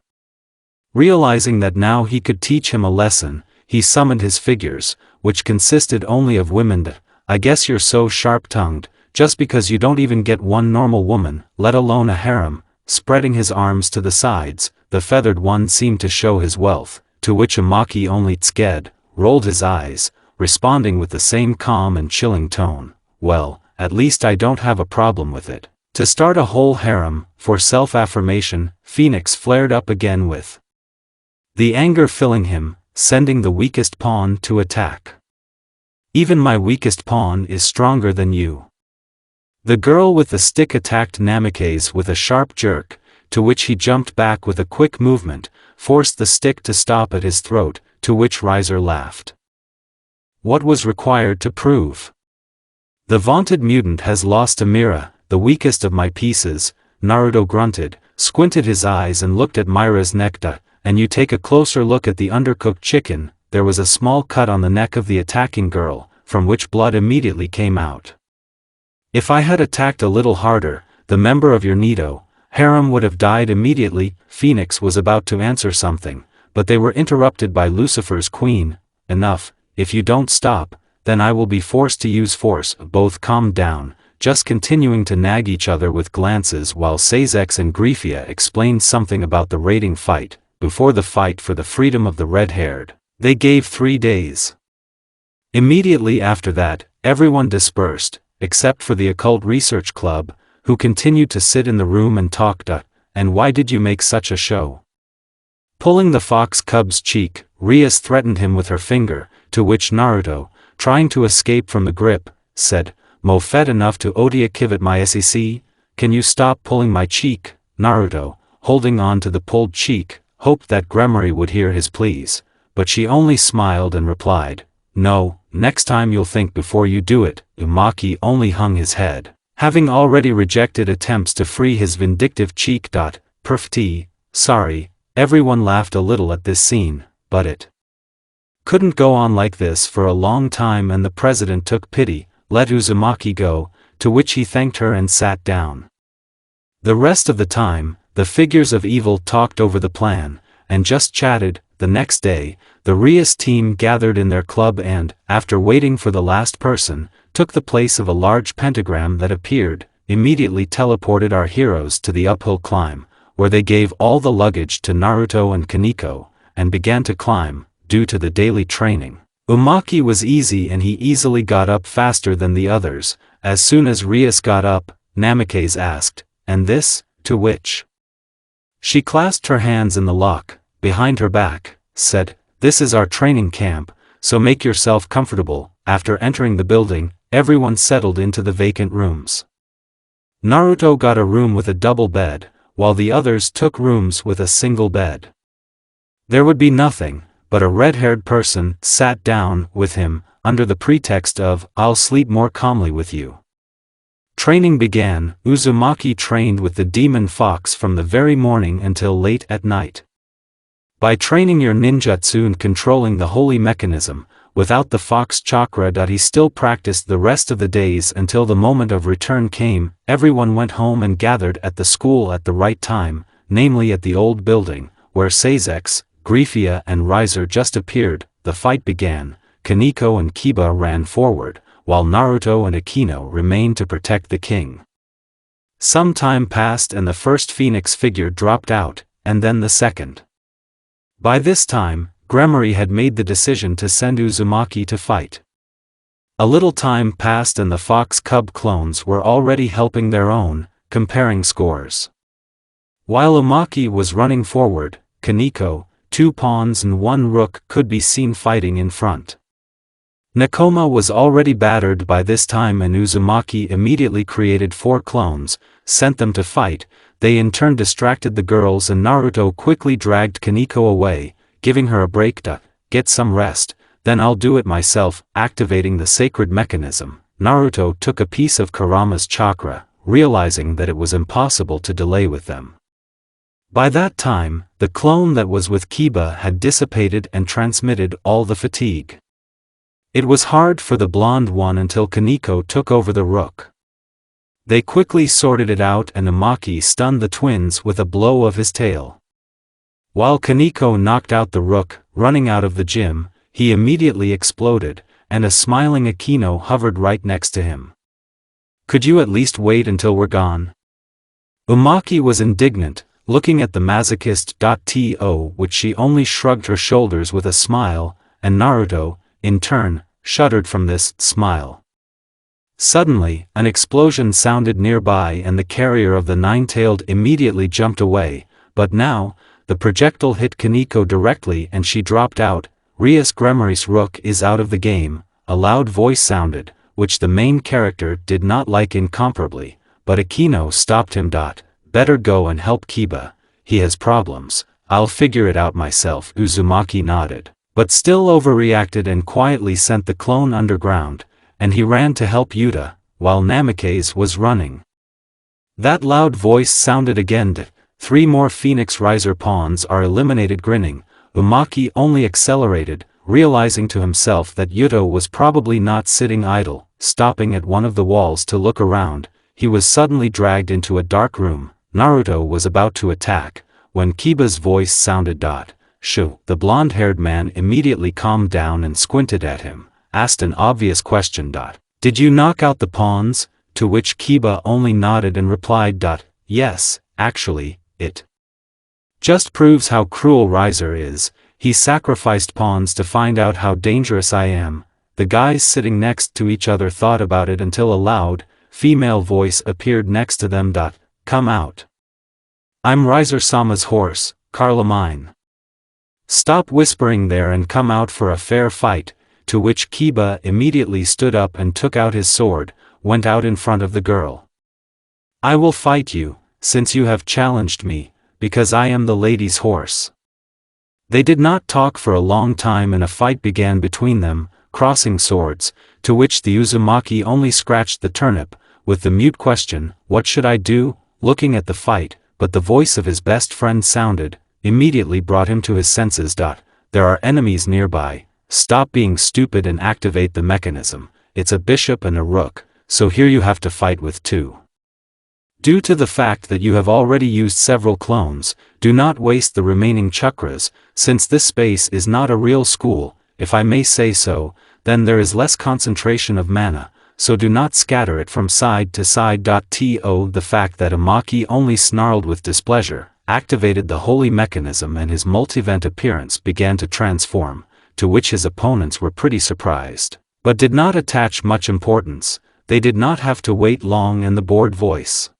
Realizing that now he could teach him a lesson, he summoned his figures, which consisted only of women. I guess you're so sharp-tongued, just because you don't even get one normal woman, let alone a harem. Spreading his arms to the sides, the feathered one seemed to show his wealth, to which Uzumaki only Tsuked rolled his eyes, responding with the same calm and chilling tone. Well, at least I don't have a problem with it. To start a whole harem, for self-affirmation, Phoenix flared up again with the anger filling him, sending the weakest pawn to attack. Even my weakest pawn is stronger than you. The girl with the stick attacked Namikaze with a sharp jerk, to which he jumped back with a quick movement, forced the stick to stop at his throat, to which Riser laughed. What was required to prove? The vaunted mutant has lost a Mira, the weakest of my pieces, Naruto grunted, squinted his eyes and looked at Mira's neck. And you take a closer look at the undercooked chicken, there was a small cut on the neck of the attacking girl, from which blood immediately came out. If I had attacked a little harder, the member of your Nido harem would have died immediately. Phoenix was about to answer something, but they were interrupted by Lucifer's queen. Enough, if you don't stop, then I will be forced to use force. Both calmed down, just continuing to nag each other with glances while Sasuke and Griffia explained something about the raiding fight. Before the fight for the freedom of the red-haired, they gave 3 days. Immediately after that, everyone dispersed, except for the Occult Research Club, who continued to sit in the room and talk. And why did you make such a show? Pulling the fox cub's cheek, Rias threatened him with her finger, to which Naruto, trying to escape from the grip, said, Mo fed enough to odia kivet my sec? Can you stop pulling my cheek? Naruto, holding on to the pulled cheek, hoped that Gremory would hear his pleas, but she only smiled and replied, No, next time you'll think before you do it. Uzumaki only hung his head, having already rejected attempts to free his vindictive cheek. Perfty, sorry, everyone laughed a little at this scene, but it couldn't go on like this for a long time and the president took pity, let Uzumaki go, to which he thanked her and sat down. The rest of the time, the figures of evil talked over the plan, and just chatted. The next day, the Rias team gathered in their club and, after waiting for the last person, took the place of a large pentagram that appeared, immediately teleported our heroes to the uphill climb, where they gave all the luggage to Naruto and Kaneko, and began to climb, due to the daily training. Uzumaki was easy and he easily got up faster than the others. As soon as Rias got up, Namikaze asked, And this? To which she clasped her hands in the lock, behind her back, said, This is our training camp, so make yourself comfortable. After entering the building, everyone settled into the vacant rooms. Naruto got a room with a double bed, while the others took rooms with a single bed. There would be nothing, but a red-haired person sat down with him, under the pretext of, I'll sleep more calmly with you. Training began. Uzumaki trained with the demon fox from the very morning until late at night. By training your ninjutsu and controlling the holy mechanism, without the fox chakra. He still practiced the rest of the days until the moment of return came. Everyone went home and gathered at the school at the right time, namely at the old building, where Sasuke, Griffia and Riser just appeared. The fight began. Kaneko and Kiba ran forward, while Naruto and Akino remained to protect the king. Some time passed and the first Phoenix figure dropped out, and then the second. By this time, Gremory had made the decision to send Uzumaki to fight. A little time passed and the Fox Cub clones were already helping their own, comparing scores. While Uzumaki was running forward, Kaneko, 2 pawns and 1 rook could be seen fighting in front. Nekoma was already battered by this time and Uzumaki immediately created 4 clones, sent them to fight. They in turn distracted the girls and Naruto quickly dragged Kaneko away, giving her a break to get some rest. Then I'll do it myself. Activating the sacred mechanism, Naruto took a piece of Kurama's chakra, realizing that it was impossible to delay with them. By that time, the clone that was with Kiba had dissipated and transmitted all the fatigue. It was hard for the blonde one until Kaneko took over the rook. They quickly sorted it out and Uzumaki stunned the twins with a blow of his tail. While Kaneko knocked out the rook, running out of the gym, he immediately exploded, and a smiling Akino hovered right next to him. Could you at least wait until we're gone? Uzumaki was indignant, looking at the masochist.to, which she only shrugged her shoulders with a smile, and Naruto, in turn, shuddered from this smile. Suddenly, an explosion sounded nearby and the carrier of the nine-tailed immediately jumped away, but now, the projectile hit Kaneko directly and she dropped out. Rias Gremory's rook is out of the game, a loud voice sounded, which the main character did not like incomparably, but Akino stopped him. Better go and help Kiba, he has problems, I'll figure it out myself. Uzumaki nodded, but still overreacted and quietly sent the clone underground, and he ran to help Yuta, while Namikaze was running. That loud voice sounded again. 3 more Phoenix Riser pawns are eliminated. Grinning, Uzumaki only accelerated, realizing to himself that Yuta was probably not sitting idle. Stopping at one of the walls to look around, he was suddenly dragged into a dark room. Naruto was about to attack, when Kiba's voice sounded. Shu, the blonde-haired man immediately calmed down and squinted at him, asked an obvious question. Did you knock out the pawns? To which Kiba only nodded and replied. Yes, actually, it just proves how cruel Riser is. He sacrificed pawns to find out how dangerous I am. The guys sitting next to each other thought about it until a loud, female voice appeared next to them. Come out. I'm Riser-sama's horse, Carlamine. Stop whispering there and come out for a fair fight. To which Kiba immediately stood up and took out his sword, went out in front of the girl. I will fight you, since you have challenged me, because I am the lady's horse. They did not talk for a long time and a fight began between them, crossing swords, to which the Uzumaki only scratched the turnip, with the mute question, what should I do? Looking at the fight, but the voice of his best friend sounded, immediately brought him to his senses. There are enemies nearby, stop being stupid and activate the mechanism. It's a bishop and a rook, so here you have to fight with 2. Due to the fact that you have already used several clones, do not waste the remaining chakras. Since this space is not a real school, if I may say so, then there is less concentration of mana, so do not scatter it from side to side. The fact that Uzumaki only snarled with displeasure, activated the holy mechanism and his multivent appearance began to transform, to which his opponents were pretty surprised, but did not attach much importance. They did not have to wait long and the bored voice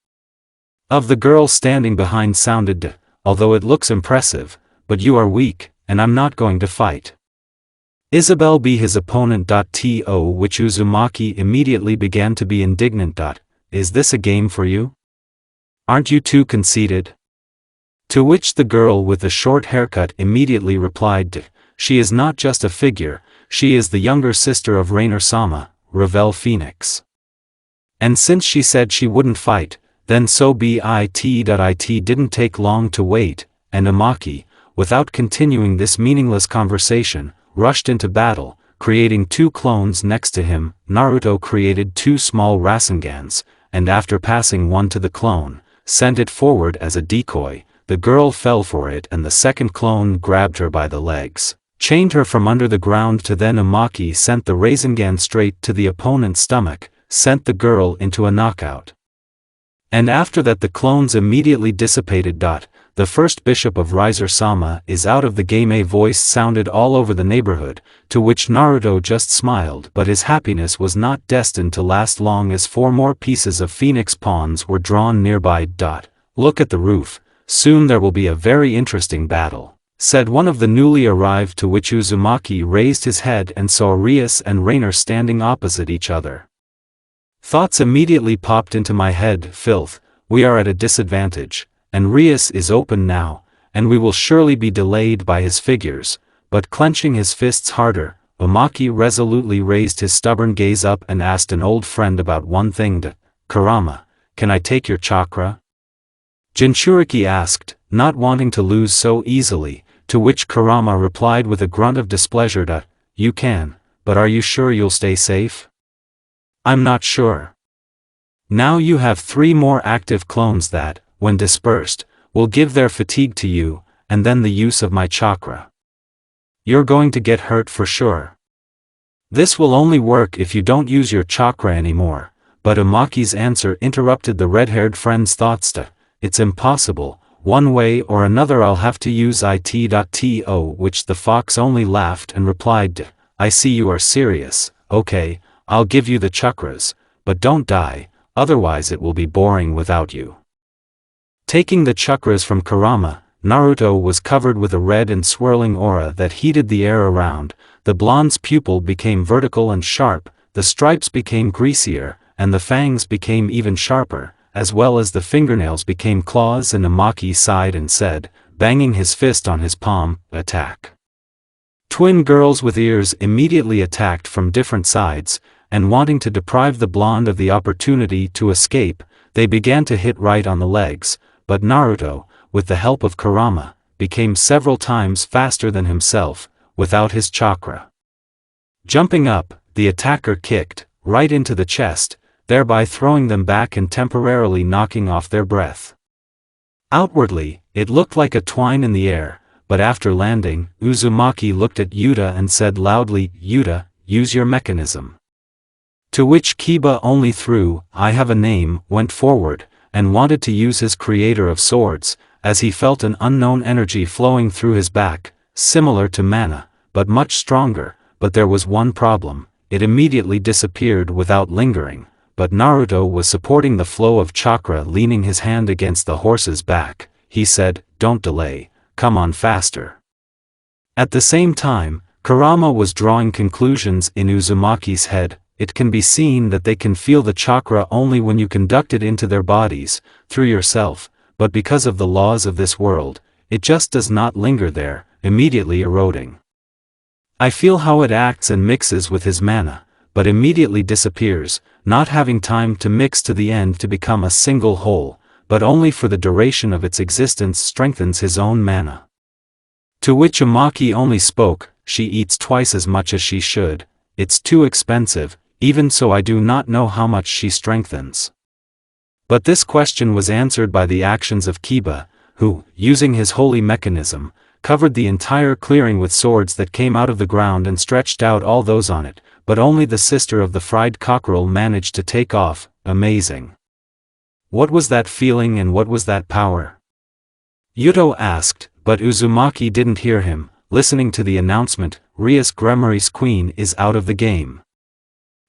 of the girl standing behind sounded. Although it looks impressive, but you are weak, and I'm not going to fight. Isabel be his opponent. To which Uzumaki immediately began to be indignant. Is this a game for you? Aren't you too conceited? To which the girl with the short haircut immediately replied. She is not just a figure, she is the younger sister of Rainer-sama, Ravel Phoenix. And since she said she wouldn't fight, then so be it. It didn't take long to wait, and Uzumaki, without continuing this meaningless conversation, rushed into battle, creating 2 clones next to him. Naruto created 2 small Rasengans, and after passing one to the clone, sent it forward as a decoy. The girl fell for it and the second clone grabbed her by the legs, chained her from under the ground. Then Uzumaki sent the Rasengan straight to the opponent's stomach, sent the girl into a knockout. And after that the clones immediately dissipated. The first bishop of Riser-sama is out of the game. A voice sounded all over the neighborhood, to which Naruto just smiled, but his happiness was not destined to last long as 4 more pieces of phoenix pawns were drawn nearby. Look at the roof, soon there will be a very interesting battle, said one of the newly arrived, to which Uzumaki raised his head and saw Rias and Rainer standing opposite each other. Thoughts immediately popped into my head. Filth, we are at a disadvantage, and Rias is open now, and we will surely be delayed by his figures. But clenching his fists harder, Uzumaki resolutely raised his stubborn gaze up and asked an old friend about one thing. Kurama, can I take your chakra? Jinchuriki asked, not wanting to lose so easily, to which Kurama replied with a grunt of displeasure. You can, but are you sure you'll stay safe? I'm not sure. Now you have 3 more active clones that, when dispersed, will give their fatigue to you, and then the use of my chakra. You're going to get hurt for sure. This will only work if you don't use your chakra anymore. But Uzumaki's answer interrupted the red-haired friend's thoughts. It's impossible, one way or another I'll have to use it.to, which the fox only laughed and replied, I see you are serious. Okay, I'll give you the chakras, but don't die, otherwise it will be boring without you. Taking the chakras from Kurama, Naruto was covered with a red and swirling aura that heated the air around. The blonde's pupil became vertical and sharp, the stripes became greasier, and the fangs became even sharper, as well as the fingernails became claws. And Uzumaki sighed and said, banging his fist on his palm, attack. Twin girls with ears immediately attacked from different sides, and wanting to deprive the blonde of the opportunity to escape, they began to hit right on the legs, but Naruto, with the help of Kurama, became several times faster than himself, without his chakra. Jumping up, the attacker kicked, right into the chest, thereby throwing them back and temporarily knocking off their breath. Outwardly, it looked like a twine in the air, but after landing, Uzumaki looked at Yuta and said loudly, Yuta, use your mechanism. To which Kiba only threw, I have a name, went forward, and wanted to use his creator of swords, as he felt an unknown energy flowing through his back, similar to mana, but much stronger. But there was one problem, it immediately disappeared without lingering. But Naruto was supporting the flow of chakra, leaning his hand against the horse's back. He said, don't delay, come on faster. At the same time, Kurama was drawing conclusions in Uzumaki's head. It can be seen that they can feel the chakra only when you conduct it into their bodies, through yourself, but because of the laws of this world, it just does not linger there, immediately eroding. I feel how it acts and mixes with his mana, but immediately disappears, not having time to mix to the end to become a single whole, but only for the duration of its existence strengthens his own mana. To which Uzumaki only spoke, she eats twice as much as she should, it's too expensive, even so I do not know how much she strengthens. But this question was answered by the actions of Kiba, who, using his holy mechanism, covered the entire clearing with swords that came out of the ground and stretched out all those on it, but only the sister of the fried cockerel managed to take off. Amazing. What was that feeling and what was that power? Yuto asked, but Uzumaki didn't hear him, listening to the announcement, SERIES Naruto queen is out of the game.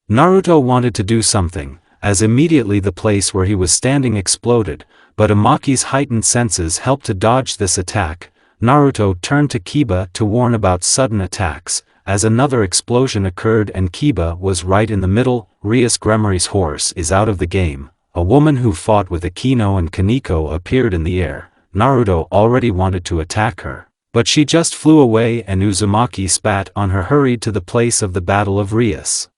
Naruto wanted to do something, as immediately the place where he was standing exploded, but Uzumaki's heightened senses helped to dodge this attack. Naruto turned to Kiba to warn about sudden attacks, as another explosion occurred and Kiba was right in the middle. SERIES Naruto's horse is out of the game. A woman who fought with Akino and Kaneko appeared in the air. Naruto already wanted to attack her, but she just flew away and Uzumaki spat on her, hurried to the place of the Battle of SERIES.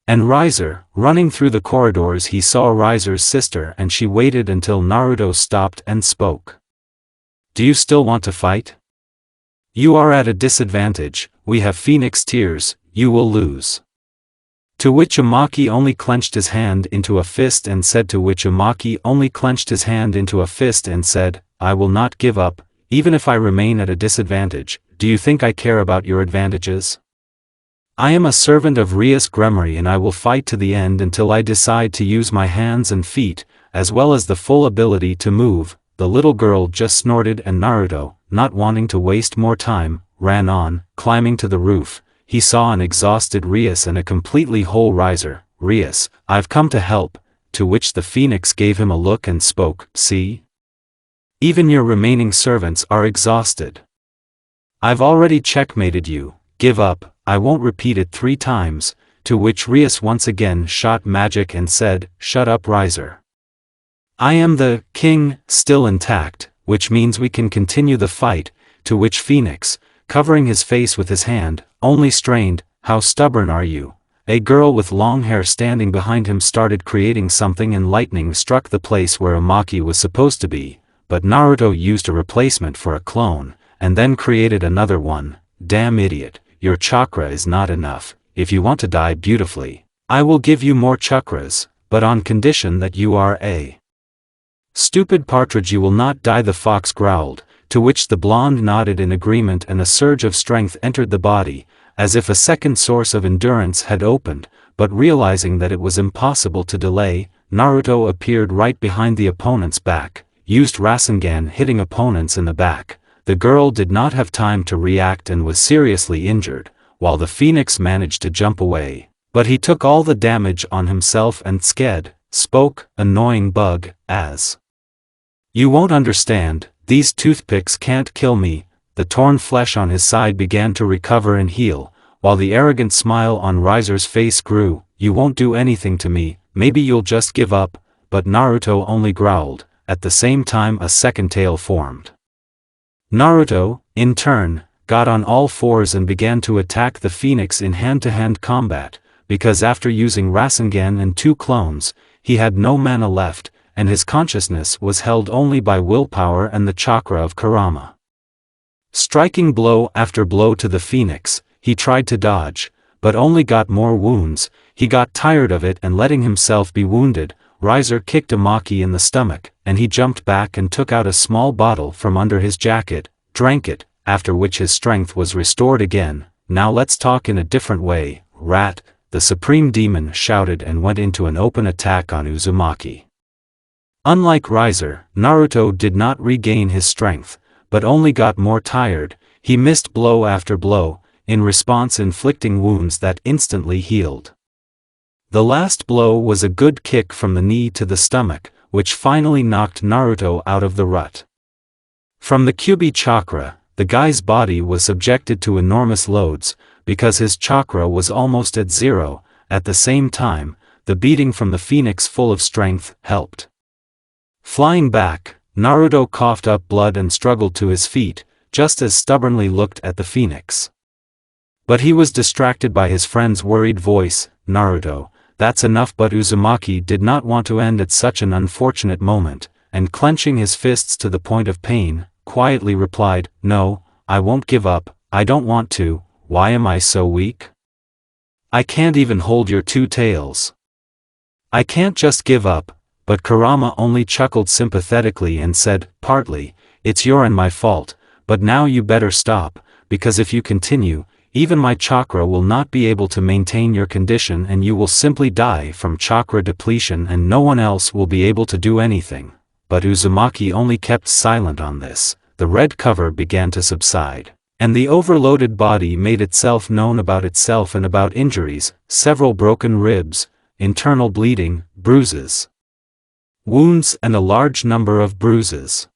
And Riser, running through the corridors, he saw Riser's sister and she waited until Naruto stopped and spoke. Do you still want to fight? You are at a disadvantage, we have Phoenix tears, you will lose. To which Uzumaki only clenched his hand into a fist and said I will not give up, even if I remain at a disadvantage. Do you think I care about your advantages? I am a servant of SERIES Naruto and I will fight to the end until I decide to use my hands and feet, as well as the full ability to move. The little girl just snorted and Naruto, not wanting to waste more time, ran on. Climbing to the roof, he saw an exhausted SERIES and a completely whole Riser. SERIES, I've come to help, to which the Phoenix gave him a look and spoke, see? Even your remaining servants are exhausted. I've already checkmated you, give up, I won't repeat it 3 times, to which SERIES once again shot magic and said, shut up Riser. I am the king, still intact, which means we can continue the fight. To which Phoenix, covering his face with his hand, only strained, how stubborn are you? A girl with long hair standing behind him started creating something and lightning struck the place where Uzumaki was supposed to be, but Naruto used a replacement for a clone, and then created another one. Damn idiot, your chakra is not enough. If you want to die beautifully, I will give you more chakras, but on condition that you are a stupid partridge. You will not die, the fox growled, to which the blonde nodded in agreement, and a surge of strength entered the body, as if a second source of endurance had opened, but realizing that it was impossible to delay, Naruto appeared right behind the opponent's back, used Rasengan hitting opponents in the back. The girl did not have time to react and was seriously injured, while the phoenix managed to jump away. But he took all the damage on himself and Sked spoke, annoying bug, as "You won't understand, these toothpicks can't kill me." The torn flesh on his side began to recover and heal, while the arrogant smile on Riser's face grew. "You won't do anything to me, maybe you'll just give up," but Naruto only growled. At the same time a second tail formed. Naruto, in turn, got on all fours and began to attack the phoenix in hand-to-hand combat, because after using Rasengan and 2 clones, he had no mana left, and his consciousness was held only by willpower and the chakra of Kurama. Striking blow after blow to the phoenix, he tried to dodge, but only got more wounds. He got tired of it and letting himself be wounded. Riser kicked Uzumaki in the stomach, and he jumped back and took out a small bottle from under his jacket, drank it, after which his strength was restored again. "Now let's talk in a different way, rat," the supreme demon shouted and went into an open attack on Uzumaki. Unlike Riser, Naruto did not regain his strength, but only got more tired. He missed blow after blow, in response inflicting wounds that instantly healed. The last blow was a good kick from the knee to the stomach, which finally knocked Naruto out of the rut. From the Kyubi chakra, the guy's body was subjected to enormous loads, because his chakra was almost at 0. At the same time, the beating from the phoenix full of strength helped. Flying back, Naruto coughed up blood and struggled to his feet, just as stubbornly looked at the phoenix. But he was distracted by his friend's worried voice. "Naruto, that's enough." But Uzumaki did not want to end at such an unfortunate moment, and clenching his fists to the point of pain, quietly replied, "No, I won't give up, I don't want to. Why am I so weak? I can't even hold your 2 tails. I can't just give up." But Kurama only chuckled sympathetically and said, "Partly, it's your and my fault, but now you better stop, because if you continue, even my chakra will not be able to maintain your condition and you will simply die from chakra depletion and no one else will be able to do anything." But Uzumaki only kept silent on this. The red cover began to subside, and the overloaded body made itself known about itself and about injuries, several broken ribs, internal bleeding, bruises, wounds and a large number of bruises.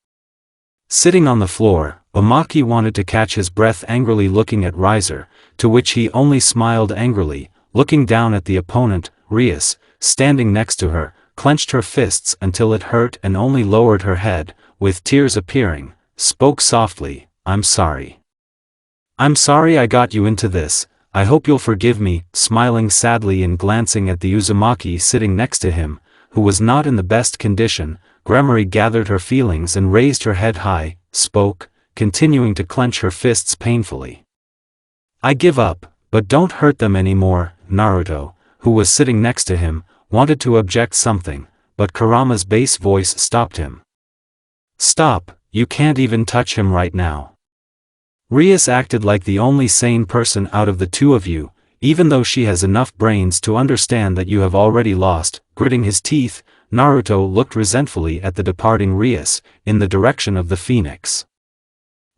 Sitting on the floor, Uzumaki wanted to catch his breath angrily looking at Riser, to which he only smiled angrily, looking down at the opponent. Rias, standing next to her, clenched her fists until it hurt and only lowered her head, with tears appearing, spoke softly, "I'm sorry. I'm sorry I got you into this, I hope you'll forgive me." Smiling sadly and glancing at the Uzumaki sitting next to him, who was not in the best condition, Gremory gathered her feelings and raised her head high, spoke, continuing to clench her fists painfully. "I give up, but don't hurt them anymore." Naruto, who was sitting next to him, wanted to object something, but Kurama's bass voice stopped him. "Stop, you can't even touch him right now." Rias acted like the only sane person out of the 2 of you, even though she has enough brains to understand that you have already lost. Gritting his teeth, Naruto looked resentfully at the departing Rias, in the direction of the phoenix.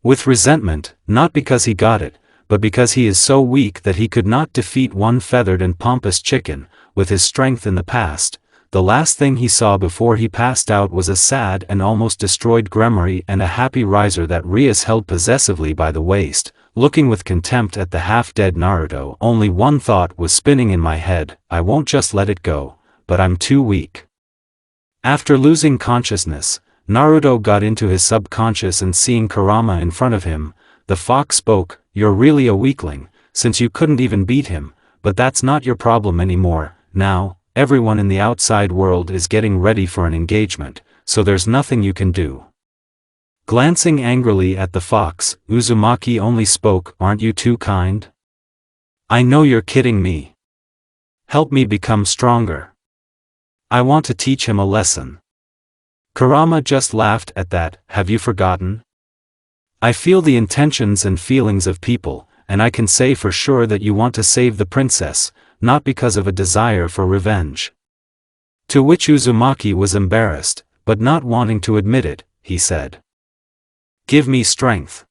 With resentment, not because he got it, but because he is so weak that he could not defeat one feathered and pompous chicken, with his strength in the past. The last thing he saw before he passed out was a sad and almost destroyed Gremory and a happy Riser that Rias held possessively by the waist. Looking with contempt at the half-dead Naruto, only one thought was spinning in my head: I won't just let it go, but I'm too weak. After losing consciousness, Naruto got into his subconscious and seeing Kurama in front of him, the fox spoke, "You're really a weakling, since you couldn't even beat him, but that's not your problem anymore. Now, everyone in the outside world is getting ready for an engagement, so there's nothing you can do." Glancing angrily at the fox, Uzumaki only spoke, "Aren't you too kind? I know you're kidding me. Help me become stronger. I want to teach him a lesson." Kurama just laughed at that. "Have you forgotten? I feel the intentions and feelings of people, and I can say for sure that you want to save the princess, not because of a desire for revenge." To which Uzumaki was embarrassed, but not wanting to admit it, he said, "Give me strength.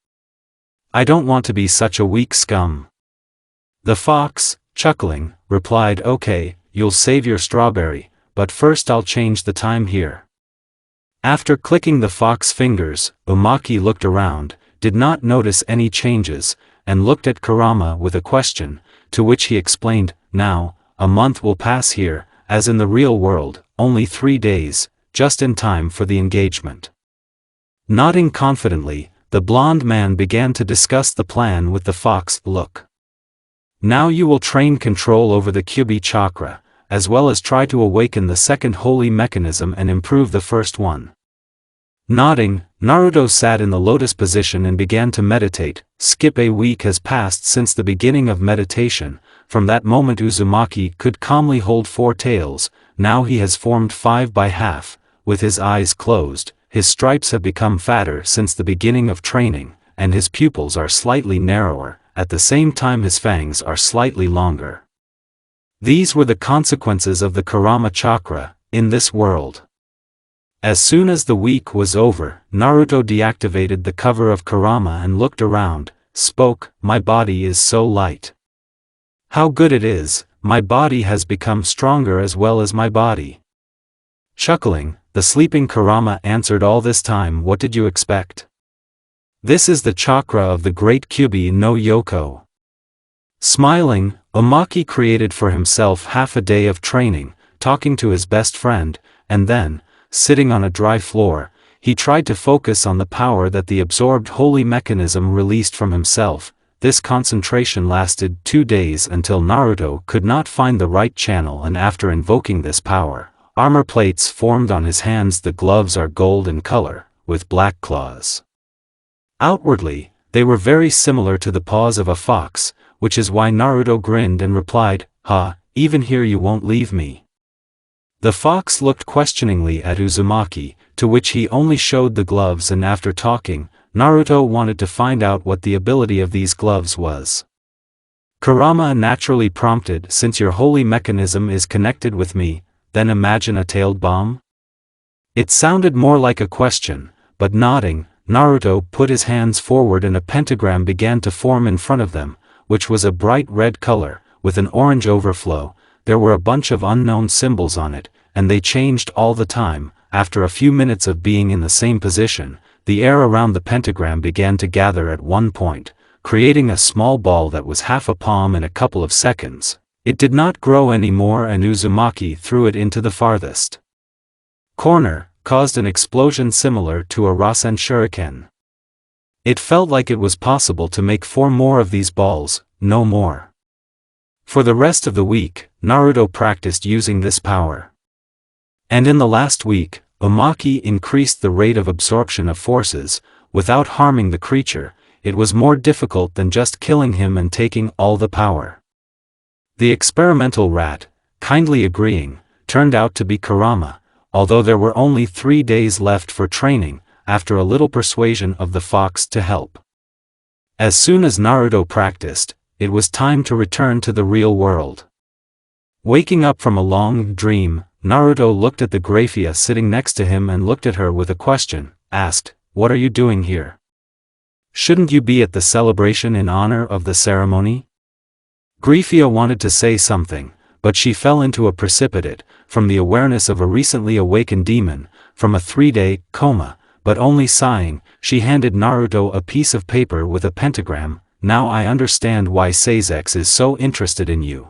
I don't want to be such a weak scum." The fox, chuckling, replied, "Okay, you'll save your strawberry, but first I'll change the time here." After clicking the fox fingers, Uzumaki looked around, did not notice any changes, and looked at Kurama with a question, to which he explained, "Now, a month will pass here, as in the real world, only 3 days, just in time for the engagement." Nodding confidently, the blond man began to discuss the plan with the fox. "Look. Now you will train control over the Kyubi chakra, as well as try to awaken the second holy mechanism and improve the first one." Nodding, Naruto sat in the lotus position and began to meditate. Skip a week has passed since the beginning of meditation. From that moment Uzumaki could calmly hold 4 tails, now he has formed 5 by half, with his eyes closed. His stripes have become fatter since the beginning of training, and his pupils are slightly narrower, at the same time his fangs are slightly longer. These were the consequences of the Kurama chakra, in this world. As soon as the week was over, Naruto deactivated the cover of Kurama and looked around, spoke, "My body is so light. How good it is, my body has become stronger as well as my body." Chuckling, the sleeping Kurama answered, "All this time what did you expect? This is the chakra of the great Kyubi no Yoko." Smiling, Uzumaki created for himself half a day of training, talking to his best friend, and then, sitting on a dry floor, he tried to focus on the power that the absorbed holy mechanism released from himself. This concentration lasted 2 days until Naruto could not find the right channel, and after invoking this power, armor plates formed on his hands. The gloves are gold in color, with black claws. Outwardly, they were very similar to the paws of a fox, which is why Naruto grinned and replied, "Ha, even here you won't leave me." The fox looked questioningly at Uzumaki, to which he only showed the gloves, and after talking, Naruto wanted to find out what the ability of these gloves was. Kurama naturally prompted, "Since your holy mechanism is connected with me, then imagine a tailed bomb?" It sounded more like a question, but nodding, Naruto put his hands forward and a pentagram began to form in front of them, which was a bright red color, with an orange overflow. There were a bunch of unknown symbols on it, and they changed all the time. After a few minutes of being in the same position, the air around the pentagram began to gather at one point, creating a small ball that was half a palm in a couple of seconds. It did not grow anymore, and Uzumaki threw it into the farthest corner, caused an explosion similar to a Rasen shuriken. It felt like it was possible to make 4 more of these balls, no more. For the rest of the week, Naruto practiced using this power. And in the last week, Uzumaki increased the rate of absorption of forces, without harming the creature. It was more difficult than just killing him and taking all the power. The experimental rat, kindly agreeing, turned out to be Kurama, although there were only 3 days left for training, after a little persuasion of the fox to help. As soon as Naruto practiced, it was time to return to the real world. Waking up from a long dream, Naruto looked at the Graphia sitting next to him and looked at her with a question, asked, "What are you doing here? Shouldn't you be at the celebration in honor of the ceremony?" Graphia wanted to say something, but she fell into a precipitate, from the awareness of a recently awakened demon, from a 3-day coma, but only sighing, she handed Naruto a piece of paper with a pentagram. "Now I understand why Sasuke is so interested in you.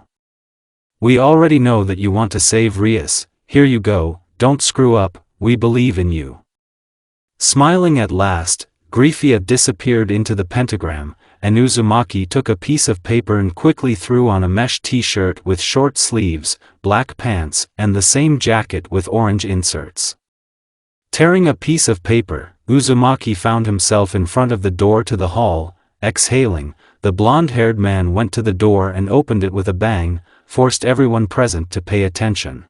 We already know that you want to save Rias. Here you go, don't screw up, we believe in you." Smiling at last, Graphia disappeared into the pentagram, and Uzumaki took a piece of paper and quickly threw on a mesh t-shirt with short sleeves, black pants, and the same jacket with orange inserts. Tearing a piece of paper, Uzumaki found himself in front of the door to the hall. Exhaling, the blonde-haired man went to the door and opened it with a bang, forced everyone present to pay attention.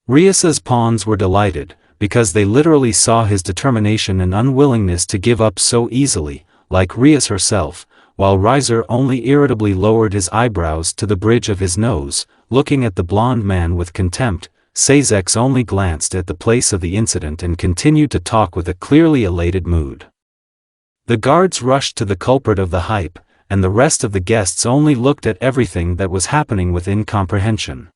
Riasa's pawns were delighted, because they literally saw his determination and unwillingness to give up so easily, like Rias herself, while Riser only irritably lowered his eyebrows to the bridge of his nose, looking at the blond man with contempt. Sasuke only glanced at the place of the incident and continued to talk with a clearly elated mood. The guards rushed to the culprit of the hype, and the rest of the guests only looked at everything that was happening with incomprehension.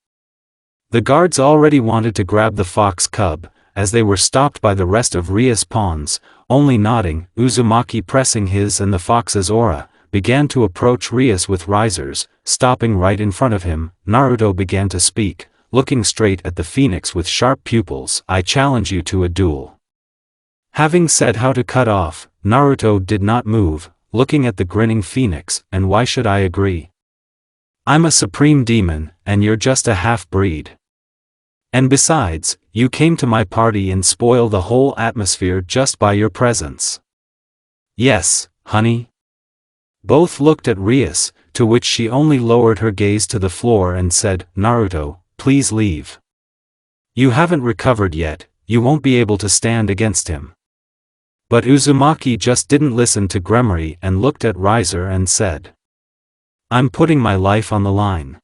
The guards already wanted to grab the fox cub, as they were stopped by the rest of Rias' pawns, only nodding. Uzumaki, pressing his and the fox's aura, began to approach Rias with risers, stopping right in front of him. Naruto began to speak, looking straight at the phoenix with sharp pupils. "I challenge you to a duel." Having said how to cut off, Naruto did not move, looking at the grinning phoenix. "And why should I agree? I'm a supreme demon, and you're just a half-breed. And besides, you came to my party and spoil the whole atmosphere just by your presence." "Yes, honey." Both looked at Rias, to which she only lowered her gaze to the floor and said, "Naruto, please leave. You haven't recovered yet, you won't be able to stand against him." But Uzumaki just didn't listen to Gremory and looked at Riser and said, "I'm putting my life on the line.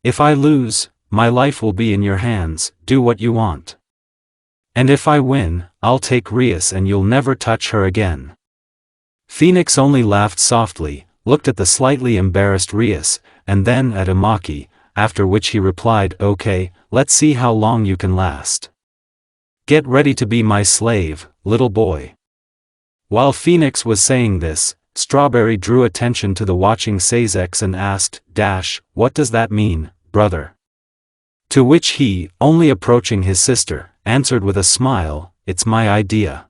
If I lose, my life will be in your hands. Do what you want. And if I win, I'll take Rias and you'll never touch her again." Phoenix only laughed softly, looked at the slightly embarrassed Rias, and then at Uzumaki, after which he replied, "Okay, let's see how long you can last. Get ready to be my slave, little boy." While Phoenix was saying this, Strawberry drew attention to the watching Sasuke and asked, "What does that mean, brother?" To which he, only approaching his sister, answered with a smile, "It's my idea.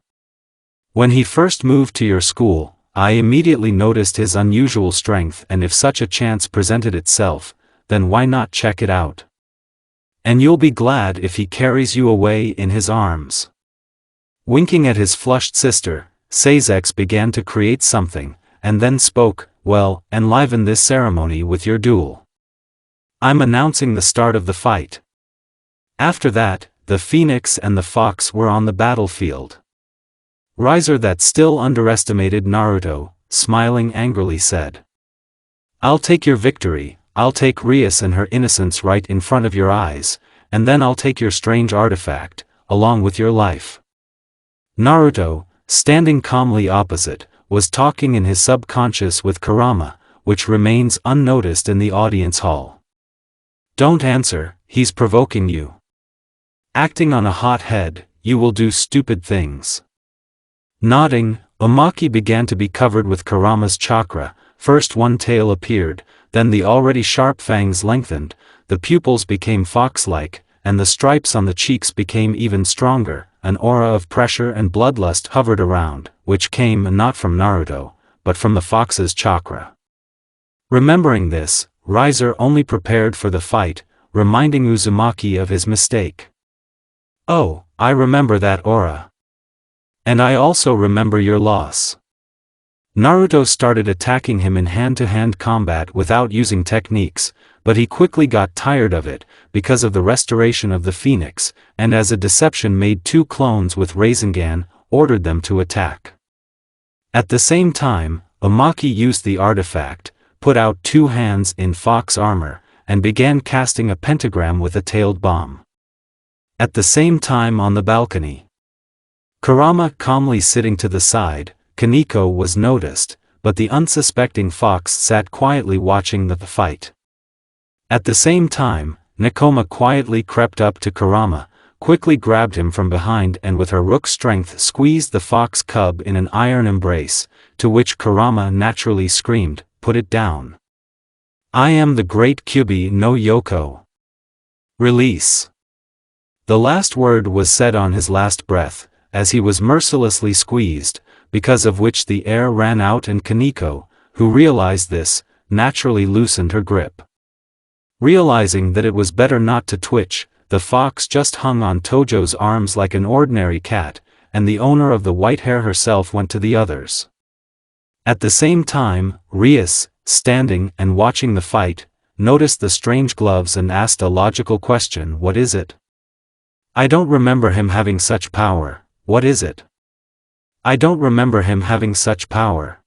When he first moved to your school, I immediately noticed his unusual strength, and if such a chance presented itself, then why not check it out? And you'll be glad if he carries you away in his arms." Winking at his flushed sister, Sasuke began to create something, and then spoke, "Well, enliven this ceremony with your duel. I'm announcing the start of the fight." After that, the phoenix and the fox were on the battlefield. Riser, that still underestimated Naruto, smiling angrily said, "I'll take your victory, I'll take Rias and her innocence right in front of your eyes, and then I'll take your strange artifact, along with your life." Naruto, standing calmly opposite, was talking in his subconscious with Kurama, which remains unnoticed in the audience hall. "Don't answer, he's provoking you. Acting on a hot head, you will do stupid things." Nodding, Uzumaki began to be covered with Kurama's chakra. First one tail appeared, then the already sharp fangs lengthened, the pupils became fox-like, and the stripes on the cheeks became even stronger. An aura of pressure and bloodlust hovered around, which came not from Naruto, but from the fox's chakra. Remembering this, Riser only prepared for the fight, reminding Uzumaki of his mistake. "Oh, I remember that aura. And I also remember your loss." Naruto started attacking him in hand-to-hand combat without using techniques, but he quickly got tired of it, because of the restoration of the phoenix, and as a deception made 2 clones with Rasengan, ordered them to attack. At the same time, Uzumaki used the artifact, put out 2 hands in fox armor, and began casting a pentagram with a tailed bomb. At the same time on the balcony, Kurama calmly sitting to the side, Kaneko was noticed, but the unsuspecting fox sat quietly watching the fight. At the same time, Nekoma quietly crept up to Kurama, quickly grabbed him from behind and with her rook strength squeezed the fox cub in an iron embrace, to which Kurama naturally screamed, "Put it down. I am the great Kyubi no Yoko. Release." The last word was said on his last breath, as he was mercilessly squeezed, because of which the air ran out and Kaneko, who realized this, naturally loosened her grip. Realizing that it was better not to twitch, the fox just hung on Tojo's arms like an ordinary cat, and the owner of the white hair herself went to the others. At the same time, Rias, standing and watching the fight, noticed the strange gloves and asked a logical question, "What is it?" I don't remember him having such power. What is it? I don't remember him having such power.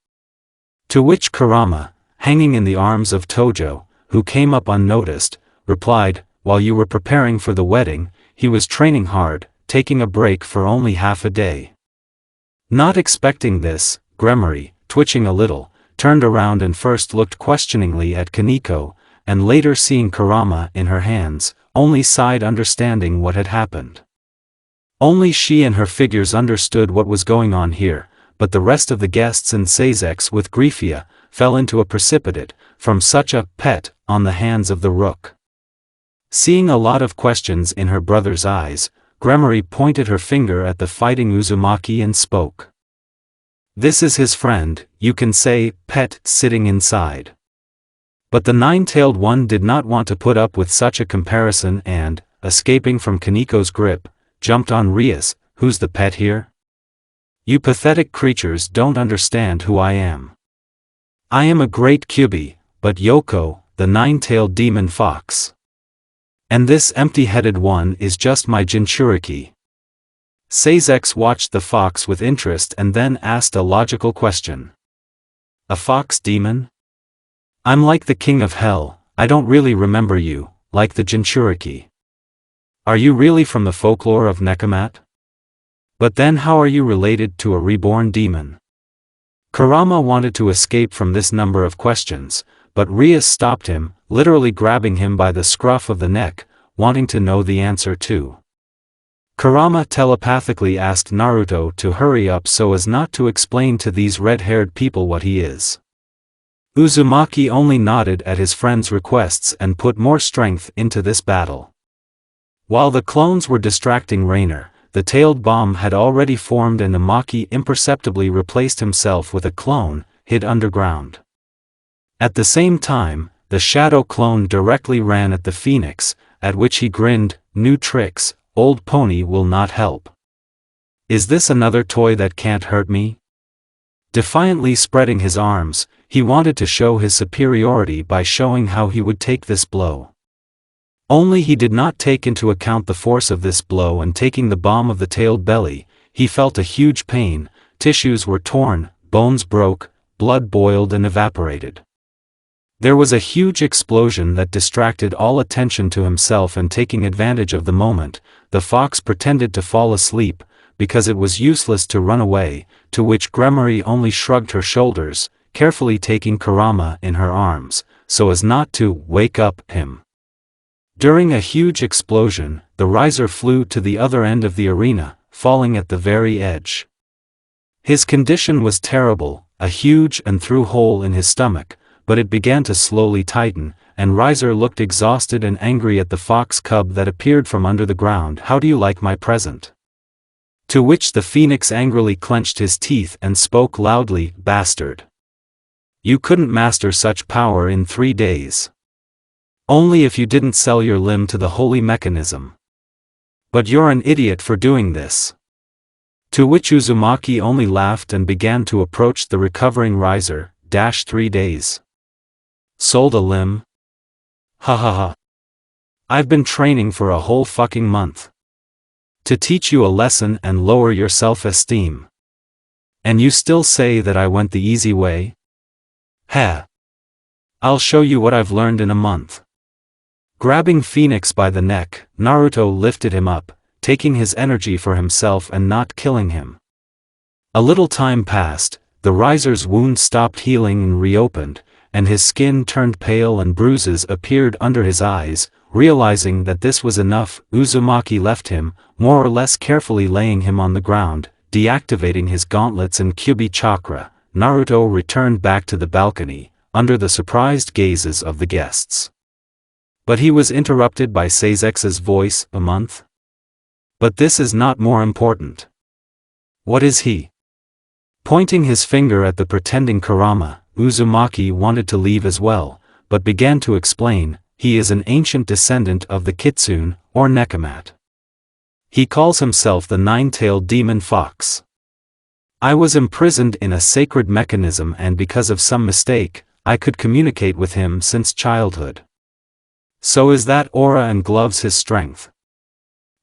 To which Kurama, hanging in the arms of Tojo, who came up unnoticed, replied, while you were preparing for the wedding, he was training hard, taking a break for only half a day. Not expecting this, Gremory, twitching a little, turned around and first looked questioningly at Kaneko, and later seeing Kurama in her hands, only sighed understanding what had happened. Only she and her figures understood what was going on here, but the rest of the guests and Sasuke with Griefia, fell into a precipitate, from such a pet, on the hands of the rook. Seeing a lot of questions in her brother's eyes, Gremory pointed her finger at the fighting Uzumaki and spoke. This is his friend, you can say, pet, sitting inside. But the nine-tailed one did not want to put up with such a comparison and, escaping from Kaneko's grip, jumped on Rias, who's the pet here? You pathetic creatures don't understand who I am. I am a great Kyubi, but Yoko, the nine-tailed demon fox. And this empty-headed one is just my Jinchuriki. Sasuke watched the fox with interest and then asked a logical question. A fox demon? I'm like the king of hell, I don't really remember you, like the Jinchuriki. Are you really from the folklore of Nekamat? But then how are you related to a reborn demon? Kurama wanted to escape from this number of questions, but Rias stopped him, literally grabbing him by the scruff of the neck, wanting to know the answer too. Kurama telepathically asked Naruto to hurry up so as not to explain to these red-haired people what he is. Uzumaki only nodded at his friend's requests and put more strength into this battle. While the clones were distracting Rainer, the tailed bomb had already formed and Uzumaki imperceptibly replaced himself with a clone, hid underground. At the same time, the shadow clone directly ran at the phoenix, at which he grinned, new tricks, old pony will not help. Is this another toy that can't hurt me? Defiantly spreading his arms, he wanted to show his superiority by showing how he would take this blow. Only he did not take into account the force of this blow, and taking the bomb of the tailed belly, he felt a huge pain, tissues were torn, bones broke, blood boiled and evaporated. There was a huge explosion that distracted all attention to himself, and taking advantage of the moment, the fox pretended to fall asleep, because it was useless to run away, to which Gremory only shrugged her shoulders, carefully taking Kurama in her arms, so as not to wake up him. During a huge explosion, the riser flew to the other end of the arena, falling at the very edge. His condition was terrible, a huge and through hole in his stomach, but it began to slowly tighten, and Riser looked exhausted and angry at the fox cub that appeared from under the ground. How do you like my present? To which the phoenix angrily clenched his teeth and spoke loudly, bastard. You couldn't master such power in 3 days. Only if you didn't sell your limb to the holy mechanism. But you're an idiot for doing this. To which Uzumaki only laughed and began to approach the recovering Riser, 3 days. Sold a limb? Ha ha ha. I've been training for a whole fucking month. To teach you a lesson and lower your self-esteem. And you still say that I went the easy way? Ha. I'll show you what I've learned in a month. Grabbing Phoenix by the neck, Naruto lifted him up, taking his energy for himself and not killing him. A little time passed, the Riser's wound stopped healing and reopened, and his skin turned pale and bruises appeared under his eyes. Realizing that this was enough, Uzumaki left him, more or less carefully laying him on the ground, deactivating his gauntlets and Kyubi chakra. Naruto returned back to the balcony, under the surprised gazes of the guests. But he was interrupted by Sasuke's voice, a month? But this is not more important. What is he? Pointing his finger at the pretending Kurama, Uzumaki wanted to leave as well, but began to explain, he is an ancient descendant of the Kitsune, or Nekamat. He calls himself the nine-tailed demon fox. I was imprisoned in a sacred mechanism, and because of some mistake, I could communicate with him since childhood. So is that aura and gloves his strength?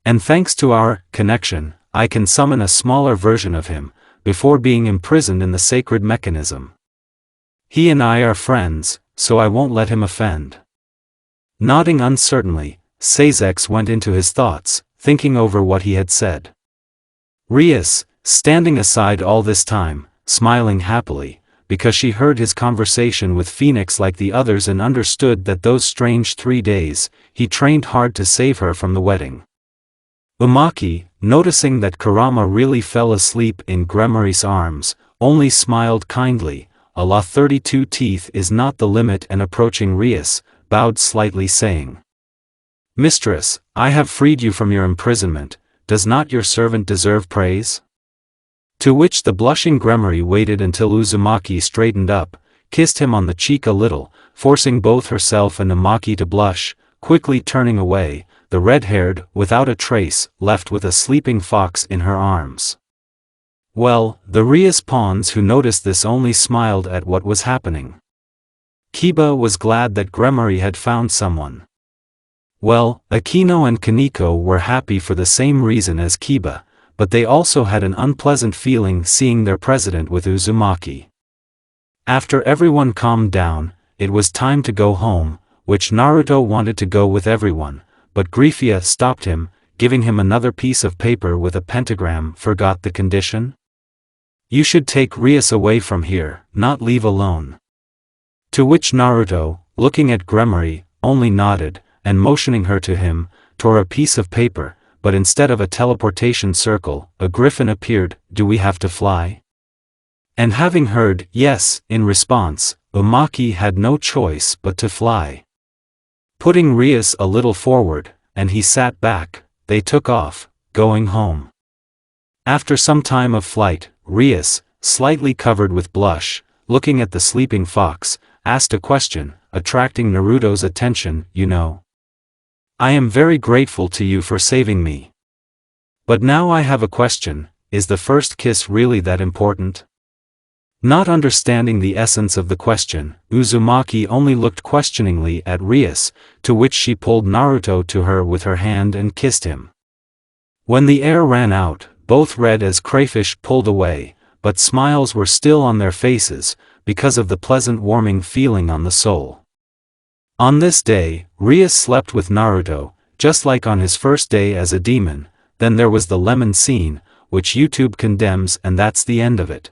And thanks to our connection, I can summon a smaller version of him, before being imprisoned in the sacred mechanism. He and I are friends, so I won't let him offend. Nodding uncertainly, Sasuke went into his thoughts, thinking over what he had said. Rias, standing aside all this time, smiling happily, because she heard his conversation with Phoenix like the others and understood that those strange 3 days, he trained hard to save her from the wedding. Uzumaki, noticing that Kurama really fell asleep in Gremory's arms, only smiled kindly. Allah 32 teeth is not the limit, and approaching Rias, bowed slightly saying, "Mistress, I have freed you from your imprisonment, does not your servant deserve praise?" To which the blushing Gremory waited until Uzumaki straightened up, kissed him on the cheek a little, forcing both herself and Uzumaki to blush, quickly turning away, the red-haired, without a trace, left with a sleeping fox in her arms. Well, the Rias pawns who noticed this only smiled at what was happening. Kiba was glad that Gremory had found someone. Well, Akino and Kaneko were happy for the same reason as Kiba, but they also had an unpleasant feeling seeing their president with Uzumaki. After everyone calmed down, it was time to go home, which Naruto wanted to go with everyone, but Griffia stopped him, giving him another piece of paper with a pentagram. Forgot the condition? You should take Rias away from here, not leave alone. To which Naruto, looking at Gremory, only nodded, and motioning her to him, tore a piece of paper, but instead of a teleportation circle, a griffin appeared. Do we have to fly? And having heard yes in response, Uzumaki had no choice but to fly. Putting Rias a little forward, and he sat back, they took off, going home. After some time of flight, Rias, slightly covered with blush, looking at the sleeping fox, asked a question, attracting Naruto's attention. You know, I am very grateful to you for saving me. But now I have a question, is the first kiss really that important? Not understanding the essence of the question, Uzumaki only looked questioningly at Rias, to which she pulled Naruto to her with her hand and kissed him. When the air ran out, both red as crayfish pulled away, but smiles were still on their faces, because of the pleasant warming feeling on the soul. On this day, Rias slept with Naruto, just like on his first day as a demon. Then there was the lemon scene, which YouTube condemns, and that's the end of it.